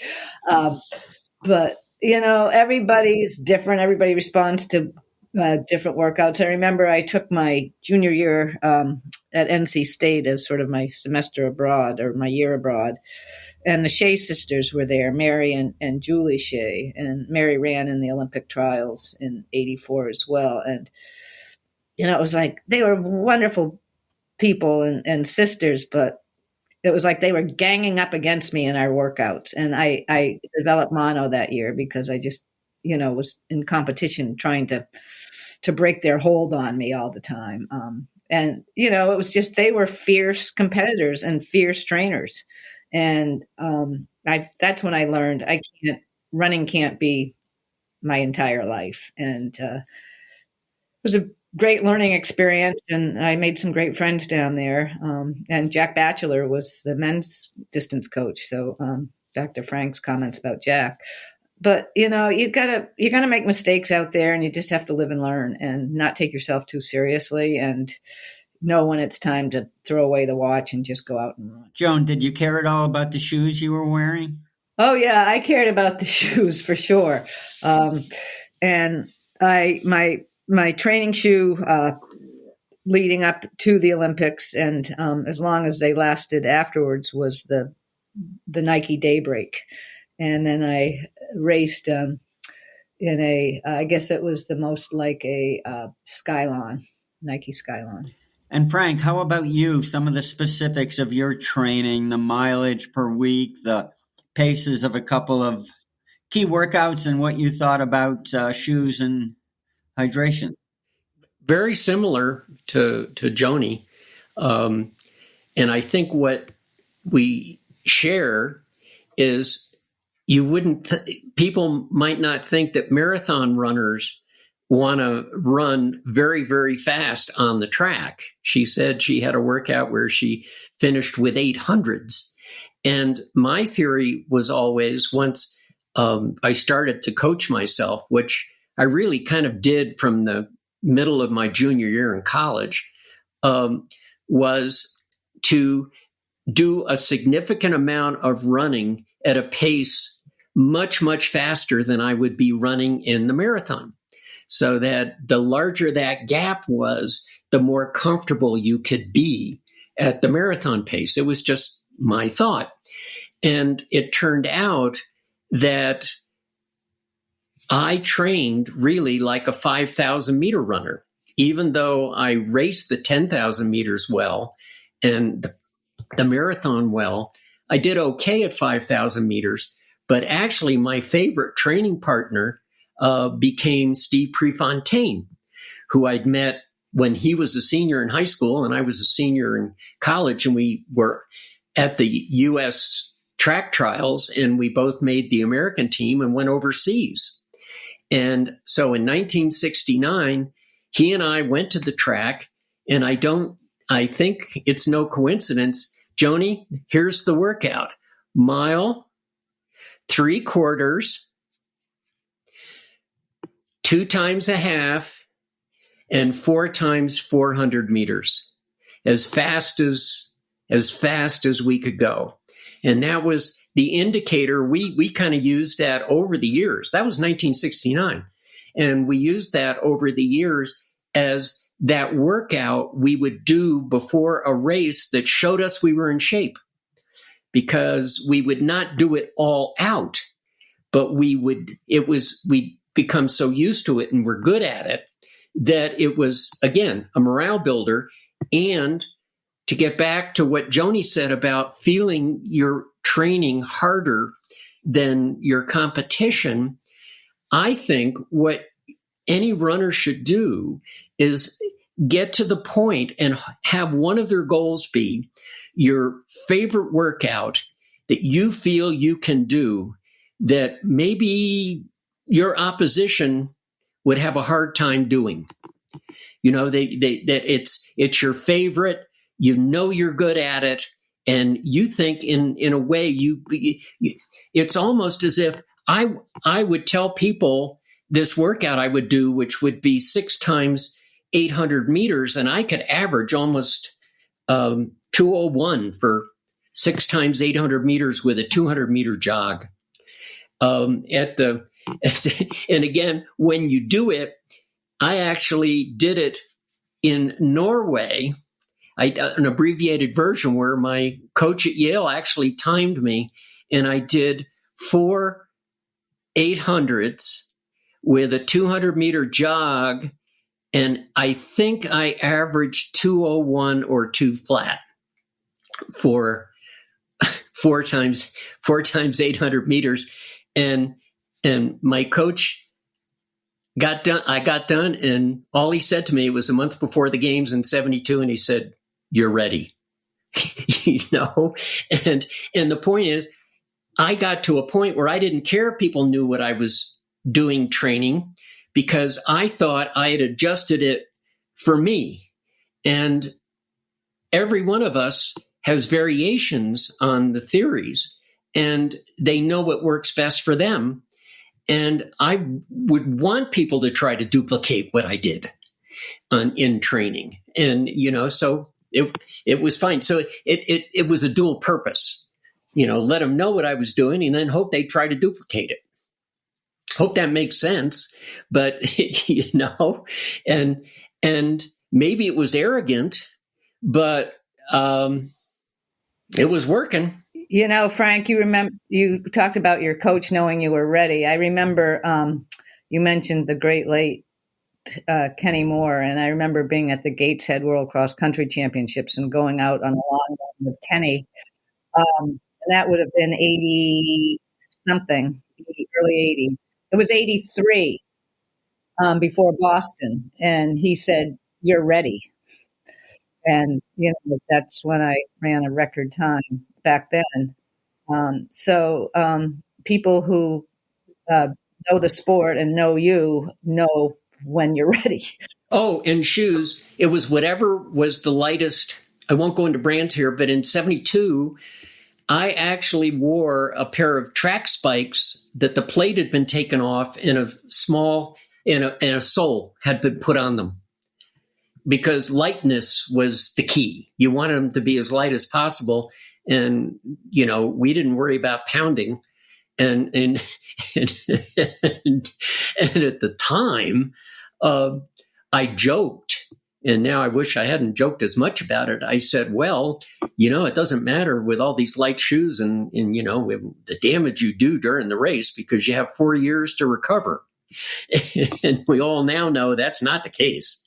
But everybody's different. Everybody responds to different workouts. I remember I took my junior year at NC State as sort of my semester abroad or my year abroad. And the Shea sisters were there, Mary and Julie Shea. And Mary ran in the Olympic trials in '84 as well. And, it was like they were wonderful people and sisters, but it was like they were ganging up against me in our workouts. And I developed mono that year because I just, was in competition trying to break their hold on me all the time. And, it was just they were fierce competitors and fierce trainers. And that's when I learned running can't be my entire life. And it was a great learning experience, and I made some great friends down there. And Jack Batchelor was the men's distance coach. So back to Frank's comments about Jack. But, you're going to make mistakes out there, and you just have to live and learn and not take yourself too seriously and know when it's time to throw away the watch and just go out and run. Joan, did you care at all about the shoes you were wearing? Oh, yeah, I cared about the shoes for sure. And my training shoe leading up to the Olympics and as long as they lasted afterwards was the Nike Daybreak. And then I raced in I guess it was the most like a Skylon, Nike Skylon. And Frank, how about you? Some of the specifics of your training, the mileage per week, the paces of a couple of key workouts, and what you thought about shoes and hydration. Very similar to Joni. And I think what we share is people might not think that marathon runners want to run very, very fast on the track. She said she had a workout where she finished with 800s. And my theory was always once I started to coach myself, which I really kind of did from the middle of my junior year in college, was to do a significant amount of running at a pace much, much faster than I would be running in the marathon. So that the larger that gap was, the more comfortable you could be at the marathon pace. It was just my thought. And it turned out that I trained really like a 5,000 meter runner, even though I raced the 10,000 meters well and the marathon well. I did okay at 5,000 meters, but actually my favorite training partner became Steve Prefontaine, who I'd met when he was a senior in high school and I was a senior in college, and we were at the U.S. track trials, and we both made the American team and went overseas. And so in 1969, he and I went to the track, and I think it's no coincidence. Joni, here's the workout: mile, 3/4, 2 times a half, and 4 times 400 meters, as fast as we could go. And that was the indicator. We kind of used that over the years. That was 1969. And we used that over the years as that workout we would do before a race that showed us we were in shape, because we would not do it all out, but we'd become so used to it and we're good at it that it was, again, a morale builder. And to get back to what Joni said about feeling you're training harder than your competition, I think what any runner should do is get to the point and have one of their goals be your favorite workout that you feel you can do that maybe your opposition would have a hard time doing. You know, that it's your favorite, you know you're good at it, and you think in a way it's almost as if I would tell people this workout I would do, which would be 6 times 800 meters, and I could average almost 201 for 6 times 800 meters with a 200 meter jog. And again, when you do it, I actually did it in Norway, an abbreviated version where my coach at Yale actually timed me, and I did 4 800s with a 200 meter jog, and I think I averaged 201 or 2 flat for 4 times 800 meters. And my coach got done. I got done, and all he said to me was a month before the games in '72, and he said, "You're ready." You know, and the point is, I got to a point where I didn't care if people knew what I was doing training, because I thought I had adjusted it for me. And every one of us has variations on the theories, and they know what works best for them. And I would want people to try to duplicate what I did in training. And, you know, so it was fine. So it was a dual purpose, you know, let them know what I was doing and then hope they try to duplicate it. Hope that makes sense. But, you know, and maybe it was arrogant, but it was working. You know, Frank, you talked about your coach knowing you were ready. I remember you mentioned the great late Kenny Moore, and I remember being at the Gateshead World Cross Country Championships and going out on a long run with Kenny. And that would have been 80-something, early 80s. It was 83 before Boston, and he said, "You're ready." And, you know, that's when I ran a record time back then. So people who know the sport and know you know when you're ready. Oh, and shoes. It was whatever was the lightest. I won't go into brands here, but in '72, I actually wore a pair of track spikes that the plate had been taken off and a sole had been put on them, because lightness was the key. You wanted them to be as light as possible. And, you know, we didn't worry about pounding. And at the time, I joked, and now I wish I hadn't joked as much about it. I said, well, you know, it doesn't matter with all these light shoes and you know, the damage you do during the race, because you have 4 years to recover. And we all now know that's not the case.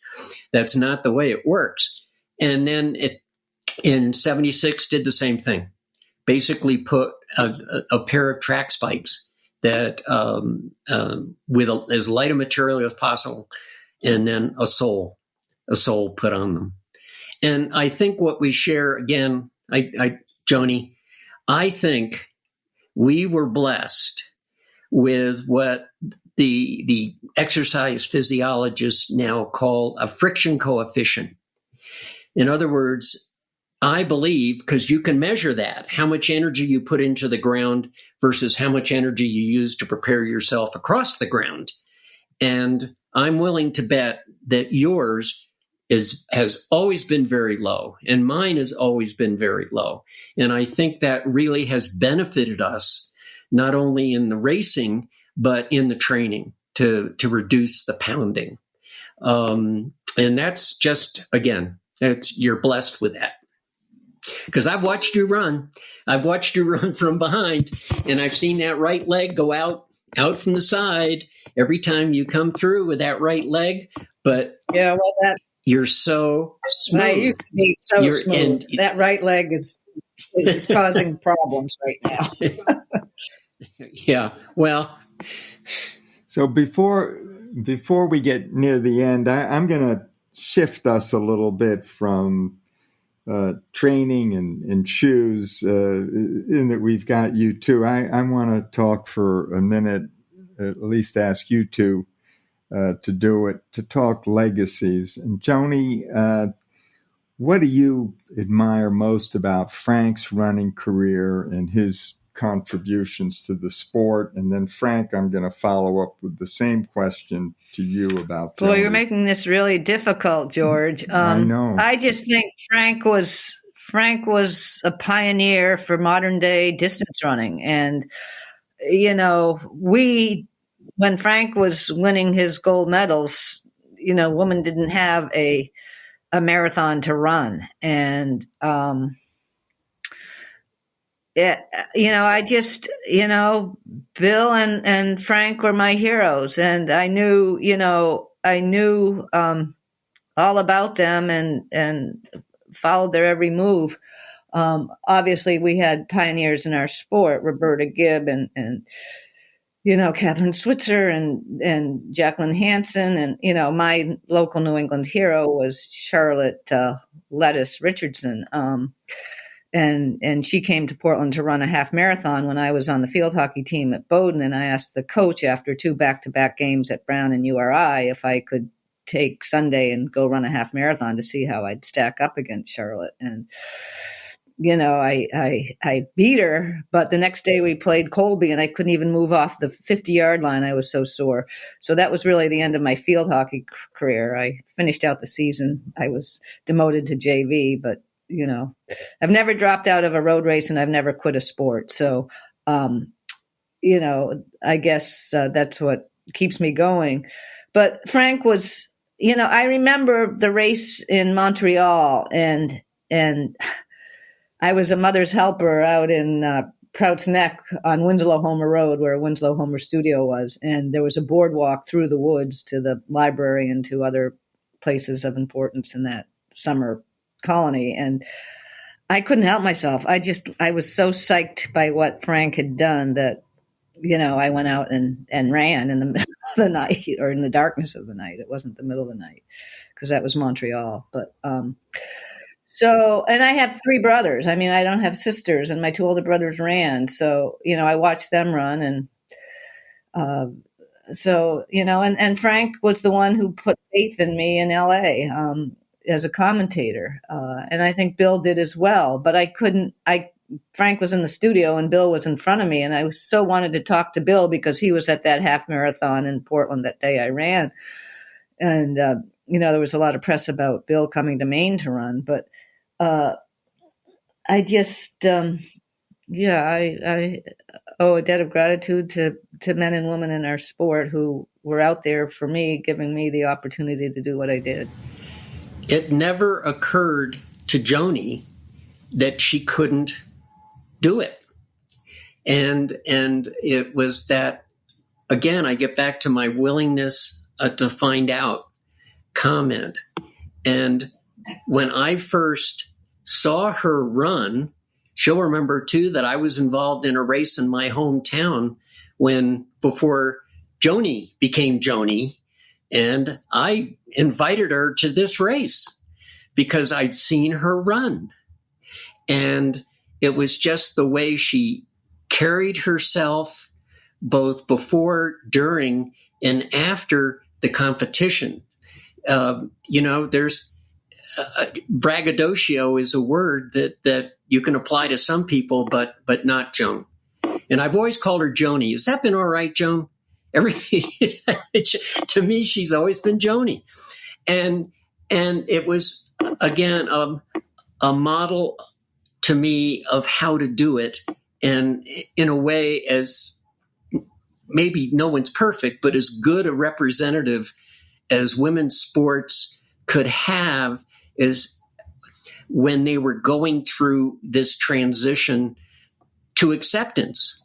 That's not the way it works. And then in 76 did the same thing. Basically put a pair of track spikes that with as light a material as possible, and then a sole put on them. And I think what we share, again, Joni, I think we were blessed with what the exercise physiologists now call a friction coefficient. In other words, I believe, because you can measure that, how much energy you put into the ground versus how much energy you use to prepare yourself across the ground. And I'm willing to bet that yours has always been very low, and mine has always been very low. And I think that really has benefited us, not only in the racing, but in the training to reduce the pounding. And that's just, again, you're blessed with that. Because I've watched you run. I've watched you run from behind, and I've seen that right leg go out from the side every time you come through with that right leg. But yeah, well, you're so smooth. I used to be so smooth. That right leg is causing problems right now. Yeah, well. So before we get near the end, I'm going to shift us a little bit from training and shoes, in that we've got you two. I want to talk for a minute, at least ask you two to do it, to talk legacies. And Joni, what do you admire most about Frank's running career and his contributions to the sport? And then Frank, I'm going to follow up with the same question to you about Joni. Boy, you're making this really difficult, George. I know. I just think Frank was a pioneer for modern day distance running. And, when Frank was winning his gold medals, women didn't have a marathon to run. And, I just, Bill and Frank were my heroes, and I knew all about them and followed their every move. Obviously we had pioneers in our sport, Roberta Gibb and Catherine Switzer and Jacqueline Hansen. And, my local New England hero was Charlotte Lettuce Richardson. And she came to Portland to run a half marathon when I was on the field hockey team at Bowdoin. And I asked the coach after 2 back-to-back games at Brown and URI if I could take Sunday and go run a half marathon to see how I'd stack up against Charlotte. And, I beat her, but the next day we played Colby and I couldn't even move off the 50-yard line. I was so sore. So that was really the end of my field hockey career. I finished out the season. I was demoted to JV, but I've never dropped out of a road race and I've never quit a sport. So, I guess that's what keeps me going. But Frank was, I remember the race in Montreal and I was a mother's helper out in Prouts Neck on Winslow Homer Road, where Winslow Homer Studio was. And there was a boardwalk through the woods to the library and to other places of importance in that summer colony. And I couldn't help myself. I was so psyched by what Frank had done that, I went out and ran in the middle of the night, or in the darkness of the night. It wasn't the middle of the night because that was Montreal. But, and I have 3 brothers. I mean, I don't have sisters, and my 2 older brothers ran. So, I watched them run. And, and Frank was the one who put faith in me in LA. As a commentator. And I think Bill did as well, but Frank was in the studio and Bill was in front of me. And I so wanted to talk to Bill because he was at that half marathon in Portland that day I ran. And, there was a lot of press about Bill coming to Maine to run, but I just, I owe a debt of gratitude to men and women in our sport who were out there for me, giving me the opportunity to do what I did. It never occurred to Joni that she couldn't do it. And it was that again, I get back to my willingness to find out comment. And when I first saw her run, she'll remember too that I was involved in a race in my hometown before Joni became Joni. And I invited her to this race because I'd seen her run. And it was just the way she carried herself both before, during, and after the competition. There's braggadocio is a word that you can apply to some people, but not Joan. And I've always called her Joni. Has that been all right, Joan? To me, she's always been Joni. And it was, again, a model to me of how to do it. And in a way, as maybe no one's perfect, but as good a representative as women's sports could have is when they were going through this transition to acceptance.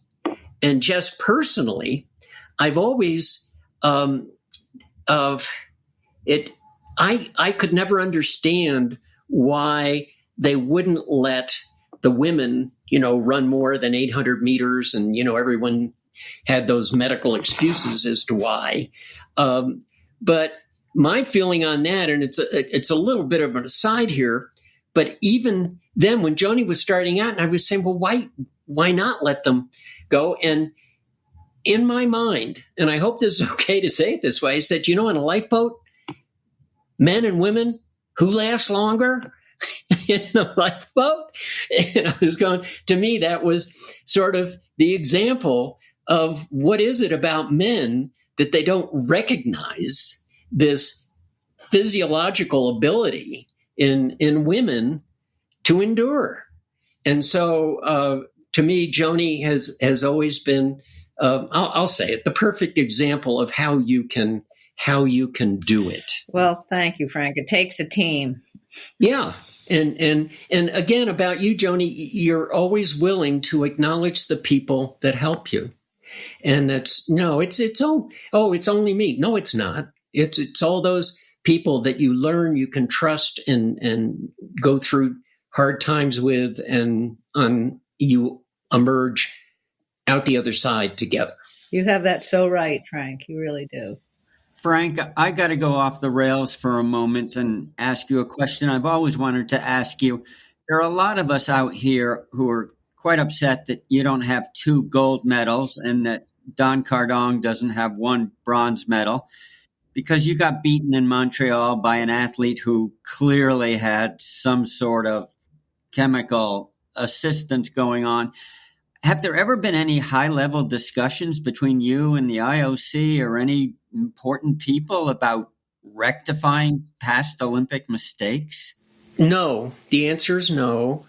And just personally, I've always I could never understand why they wouldn't let the women, run more than 800 meters, and everyone had those medical excuses as to why. But my feeling on that, and it's a little bit of an aside here, but even then, when Joni was starting out, and I was saying, well, why not let them go? And in my mind, and I hope this is okay to say it this way, I said, on a lifeboat, men and women who last longer in the lifeboat. And I was going, to me, that was sort of the example of what is it about men that they don't recognize this physiological ability in women to endure. And so to me, Joni has always been, I'll say it, the perfect example of how you can do it. Well, thank you, Frank. It takes a team. Yeah. And again, about you, Joni, you're always willing to acknowledge the people that help you. And it's only me. No, it's not. It's all those people that you learn you can trust and go through hard times with, and you emerge out the other side together. You have that so right, Frank. You really do. Frank, I got to go off the rails for a moment and ask you a question I've always wanted to ask you. There are a lot of us out here who are quite upset that you don't have 2 gold medals and that Don Cardong doesn't have 1 bronze medal, because you got beaten in Montreal by an athlete who clearly had some sort of chemical assistance going on. Have there ever been any high-level discussions between you and the IOC or any important people about rectifying past Olympic mistakes? No, the answer is no.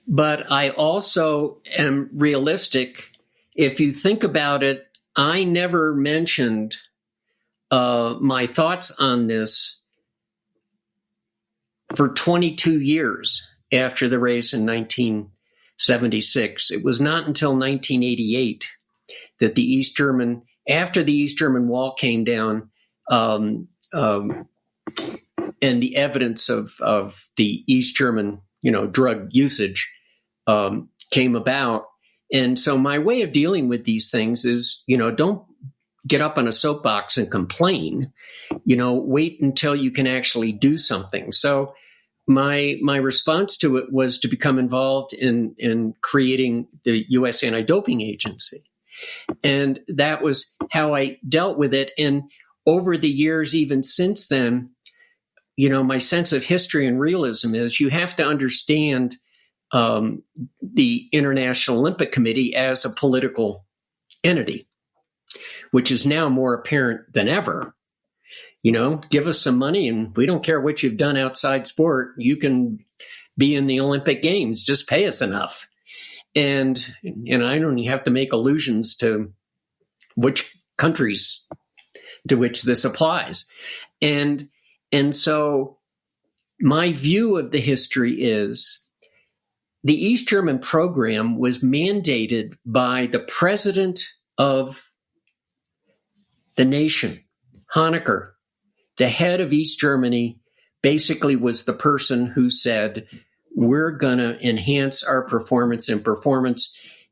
But I also am realistic. If you think about it, I never mentioned my thoughts on this for 22 years after the race in 1976. It was not until 1988 that after the East German Wall came down, and the evidence of the East German, drug usage came about. And so my way of dealing with these things is, don't get up on a soapbox and complain, wait until you can actually do something. So my response to it was to become involved in creating the U.S. Anti-Doping Agency. And that was how I dealt with it. And over the years, even since then, my sense of history and realism is you have to understand the International Olympic Committee as a political entity, which is now more apparent than ever. Give us some money and we don't care what you've done outside sport. You can be in the Olympic Games. Just pay us enough. And I don't have to make allusions to which countries to which this applies. And so my view of the history is the East German program was mandated by the president of the nation. Honecker, the head of East Germany, basically was the person who said, we're going to enhance our performance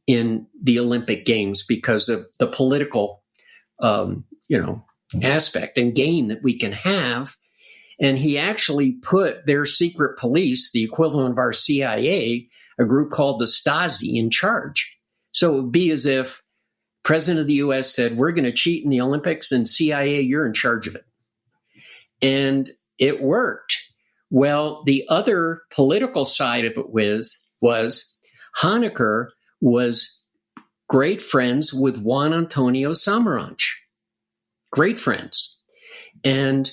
in the Olympic Games because of the political, aspect and gain that we can have. And he actually put their secret police, the equivalent of our CIA, a group called the Stasi, in charge. So it would be as if President of the U.S. said, we're going to cheat in the Olympics, and CIA, you're in charge of it. And it worked. Well, the other political side of it was Honecker was great friends with Juan Antonio Samaranch. Great friends. And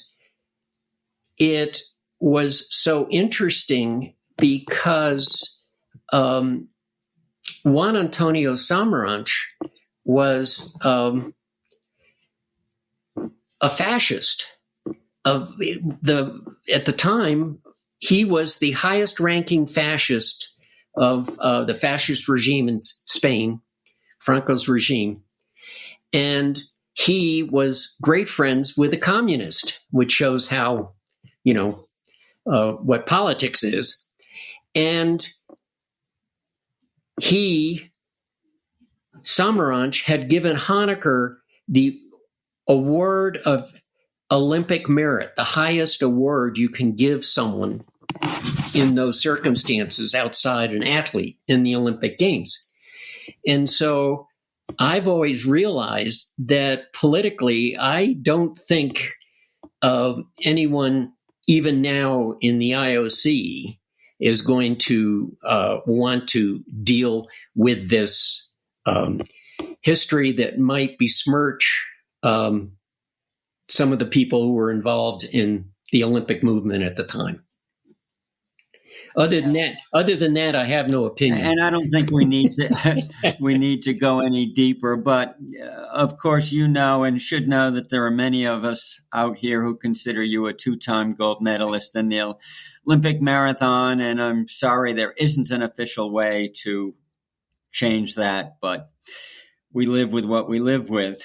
it was so interesting because Juan Antonio Samaranch was a fascist. At the time, he was the highest ranking fascist of the fascist regime in Spain, Franco's regime. And he was great friends with a communist, which shows how, what politics is. And Samaranch had given Honecker the award of Olympic merit, the highest award you can give someone in those circumstances outside an athlete in the Olympic Games. And so I've always realized that politically, I don't think anyone, even now in the IOC, is going to want to deal with this history that might besmirch some of the people who were involved in the Olympic movement at the time. Other than that, I have no opinion. And I don't think we need to go any deeper. But of course, and should know that there are many of us out here who consider you a 2-time gold medalist in the Olympic marathon. And I'm sorry there isn't an official way to change that, but we live with what we live with.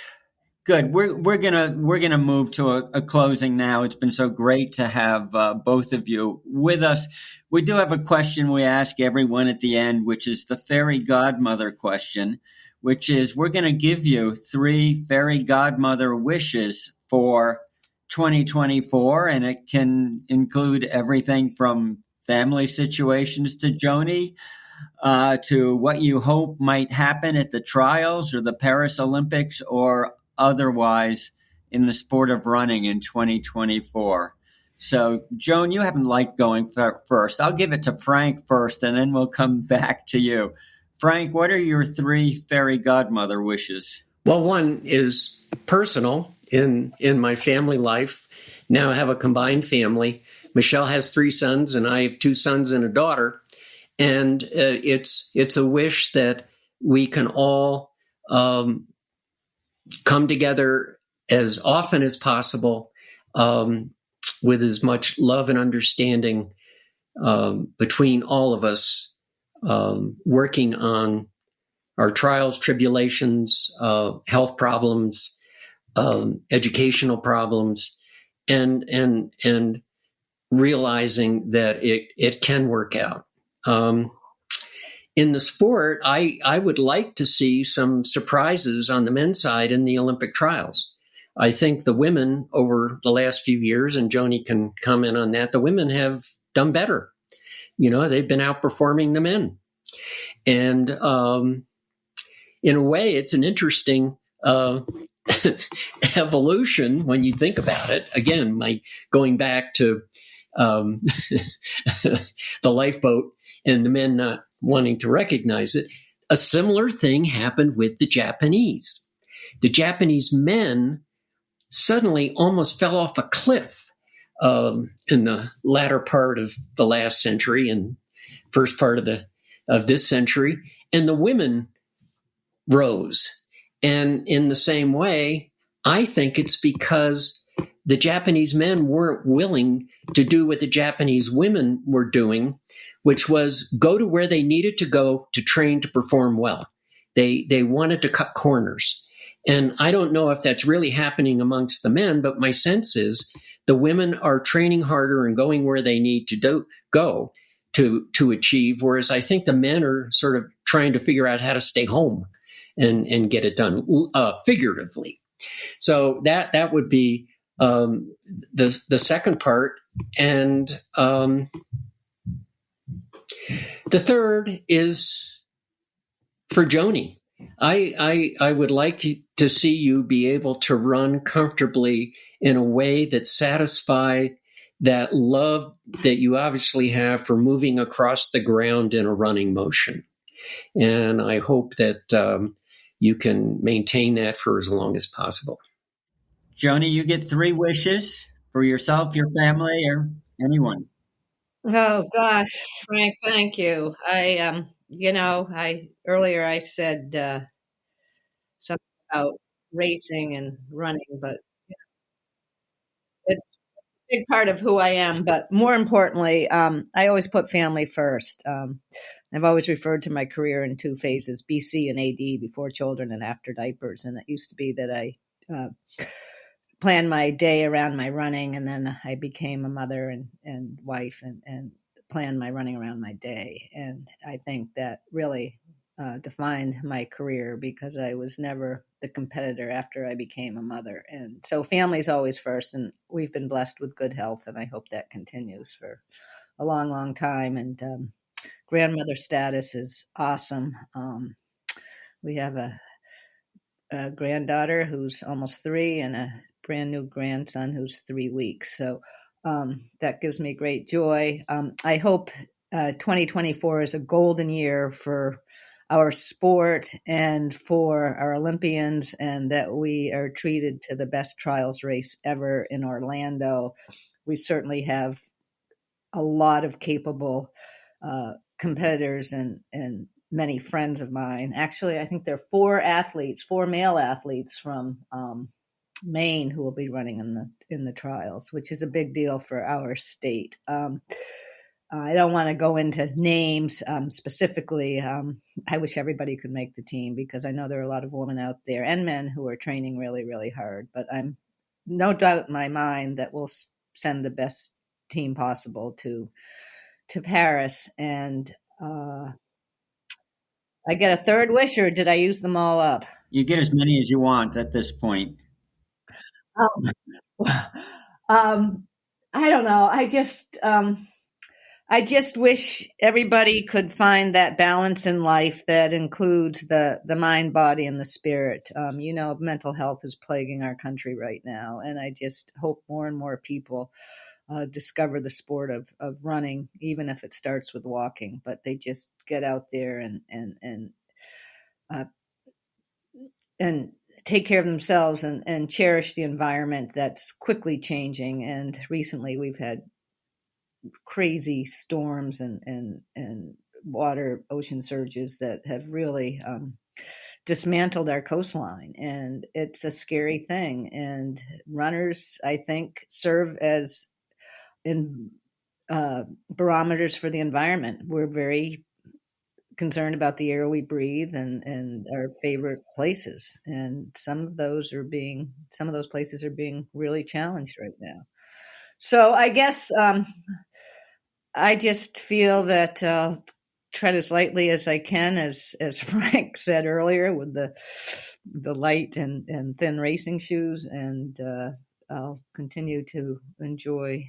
Good. We're gonna move to a closing now. It's been so great to have both of you with us. We do have a question we ask everyone at the end, which is the fairy godmother question, which is we're going to give you 3 fairy godmother wishes for 2024, and it can include everything from family situations to Joni, to what you hope might happen at the trials or the Paris Olympics or otherwise in the sport of running in 2024. So, Joan, you haven't liked going first. I'll give it to Frank first, and then we'll come back to you. Frank, what are your 3 fairy godmother wishes? Well, one is personal in my family life. Now I have a combined family. Michelle has 3 sons, and I have 2 sons and a daughter. And it's a wish that we can all come together as often as possible, with as much love and understanding between all of us, working on our trials, tribulations, health problems, educational problems, and realizing that it can work out. In the sport, I would like to see some surprises on the men's side in the Olympic trials. I think the women over the last few years, and Joni can comment on that, the women have done better. They've been outperforming the men. And in a way, it's an interesting evolution when you think about it. Again, going back to the lifeboat and the men not wanting to recognize it, a similar thing happened with the Japanese. The Japanese men suddenly almost fell off a cliff in the latter part of the last century and first part of this century, and the women rose. And in the same way, I think it's because the Japanese men weren't willing to do what the Japanese women were doing, which was go to where they needed to go to train to perform well. They wanted to cut corners. And I don't know if that's really happening amongst the men, but my sense is the women are training harder and going where they need to go to achieve, whereas I think the men are sort of trying to figure out how to stay home and get it done figuratively. So that would be the second part. And the third is for Joni. I would like to see you be able to run comfortably in a way that satisfies that love that you obviously have for moving across the ground in a running motion. And I hope that you can maintain that for as long as possible. Joni, you get 3 wishes for yourself, your family, or anyone. Oh gosh, Frank, thank you. Earlier I said something about racing and running, but it's a big part of who I am. But more importantly, I always put family first. I've always referred to my career in 2 phases: BC and AD, before children and after diapers. And it used to be that I planned my day around my running, and then I became a mother and wife and planned my running around my day. And I think that really defined my career, because I was never the competitor after I became a mother. And so family's always first, and we've been blessed with good health, and I hope that continues for a long, long time. And grandmother status is awesome. We have a granddaughter who's almost 3 and a brand new grandson who's 3 weeks. So that gives me great joy. I hope 2024 is a golden year for our sport and for our Olympians, and that we are treated to the best trials race ever in Orlando. We certainly have a lot of capable competitors and many friends of mine. Actually, I think there are 4 male athletes from Maine who will be running in the trials, which is a big deal for our state. I don't want to go into names specifically. I wish everybody could make the team, because I know there are a lot of women out there and men who are training really, really hard. But I'm no doubt in my mind that we'll send the best team possible to Paris. And I get a third wish, or did I use them all up? You get as many as you want at this point. I don't know. I just wish everybody could find that balance in life that includes the mind, body, and the spirit. Mental health is plaguing our country right now, and I just hope more and more people discover the sport of running, even if it starts with walking. But they just get out there and take care of themselves and cherish the environment that's quickly changing. And recently we've had crazy storms and ocean surges that have really dismantled our coastline, and it's a scary thing. And runners, I think, serve as barometers for the environment. We're very concerned about the air we breathe and our favorite places, and some of those places are being really challenged right now. So I guess I just feel that tread as lightly as I can, as Frank said earlier, with the light and thin racing shoes, and I'll continue to enjoy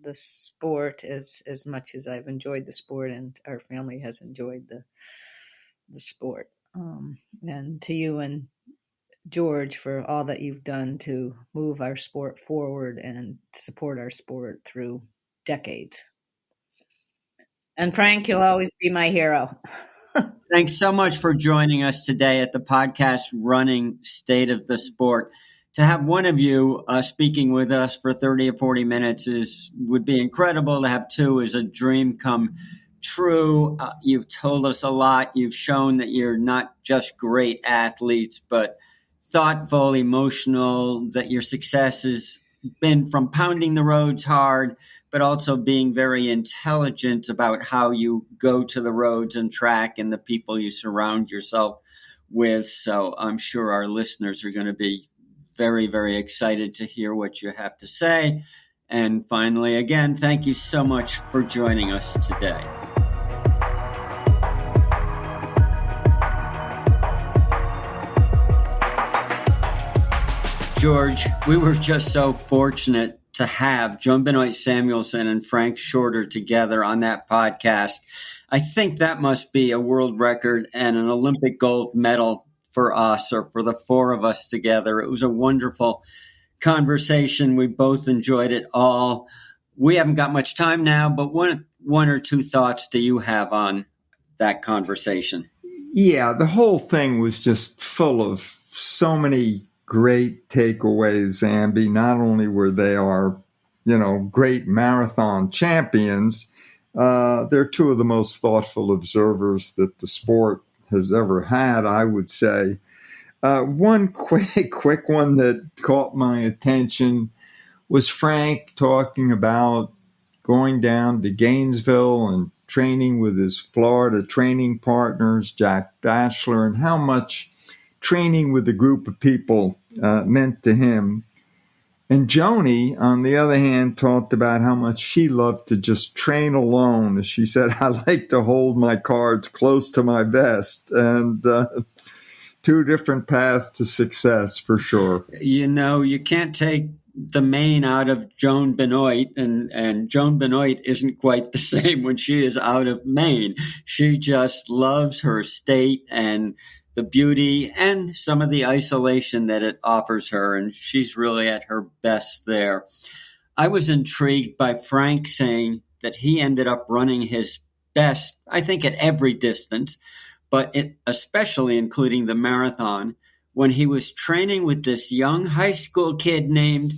the sport as much as I've enjoyed the sport, and our family has enjoyed the sport. And to you and George for all that you've done to move our sport forward and support our sport through decades. And Frank, you'll always be my hero. Thanks so much for joining us today at the podcast Running State of the Sport. To have one of you speaking with us for 30 or 40 minutes would be incredible. To have 2 is a dream come true. You've told us a lot. You've shown that you're not just great athletes, but thoughtful, emotional, that your success has been from pounding the roads hard, but also being very intelligent about how you go to the roads and track and the people you surround yourself with. So I'm sure our listeners are going to be very, very excited to hear what you have to say. And finally, again, thank you so much for joining us today. George, we were just so fortunate to have Joan Benoit Samuelson and Frank Shorter together on that podcast. I think that must be a world record and an Olympic gold medal for us, or for the four of us together. It was a wonderful conversation. We both enjoyed it all. We haven't got much time now, but one or two thoughts do you have on that conversation? Yeah, the whole thing was just full of so many great takeaways, Amby. Not only were they our, great marathon champions, they're two of the most thoughtful observers that the sport has ever had, I would say. One quick one that caught my attention was Frank talking about going down to Gainesville and training with his Florida training partners, Jack Batchelor, and how much training with a group of people meant to him. And Joni, on the other hand, talked about how much she loved to just train alone. As she said, I like to hold my cards close to my vest. And two different paths to success, for sure. You can't take the Maine out of Joan Benoit, and Joan Benoit isn't quite the same when she is out of Maine. She just loves her state and the beauty and some of the isolation that it offers her, and she's really at her best there. I was intrigued by Frank saying that he ended up running his best, I think, at every distance, but especially including the marathon, when he was training with this young high school kid named,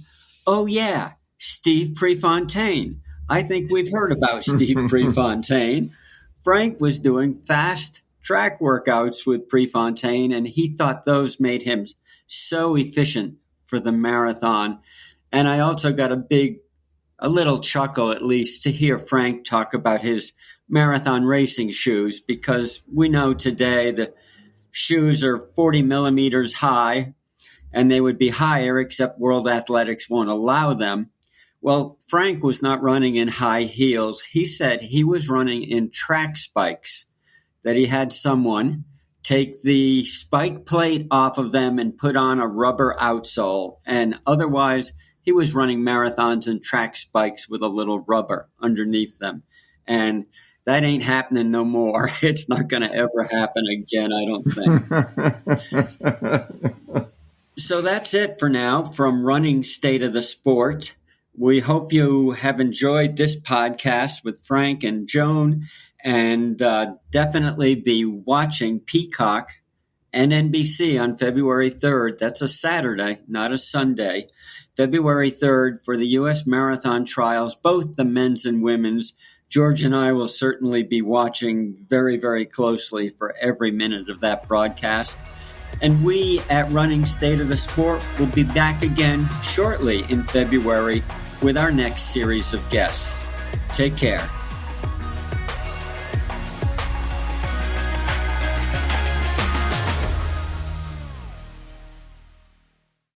Steve Prefontaine. I think we've heard about Steve Prefontaine. Frank was doing fast track workouts with Prefontaine, and he thought those made him so efficient for the marathon. And I also got a little chuckle, at least, to hear Frank talk about his marathon racing shoes, because we know today the shoes are 40 millimeters high, and they would be higher, except World Athletics won't allow them. Well, Frank was not running in high heels. He said he was running in track spikes, that he had someone take the spike plate off of them and put on a rubber outsole. And otherwise, he was running marathons in track spikes with a little rubber underneath them. And that ain't happening no more. It's not going to ever happen again, I don't think. So that's it for now from Running State of the Sport. We hope you have enjoyed this podcast with Frank and Joan, and definitely be watching Peacock and NBC on February 3rd. That's a Saturday, not a Sunday. February 3rd for the U.S. Marathon Trials, both the men's and women's. George and I will certainly be watching very, very closely for every minute of that broadcast. And we at Running State of the Sport will be back again shortly in February with our next series of guests. Take care.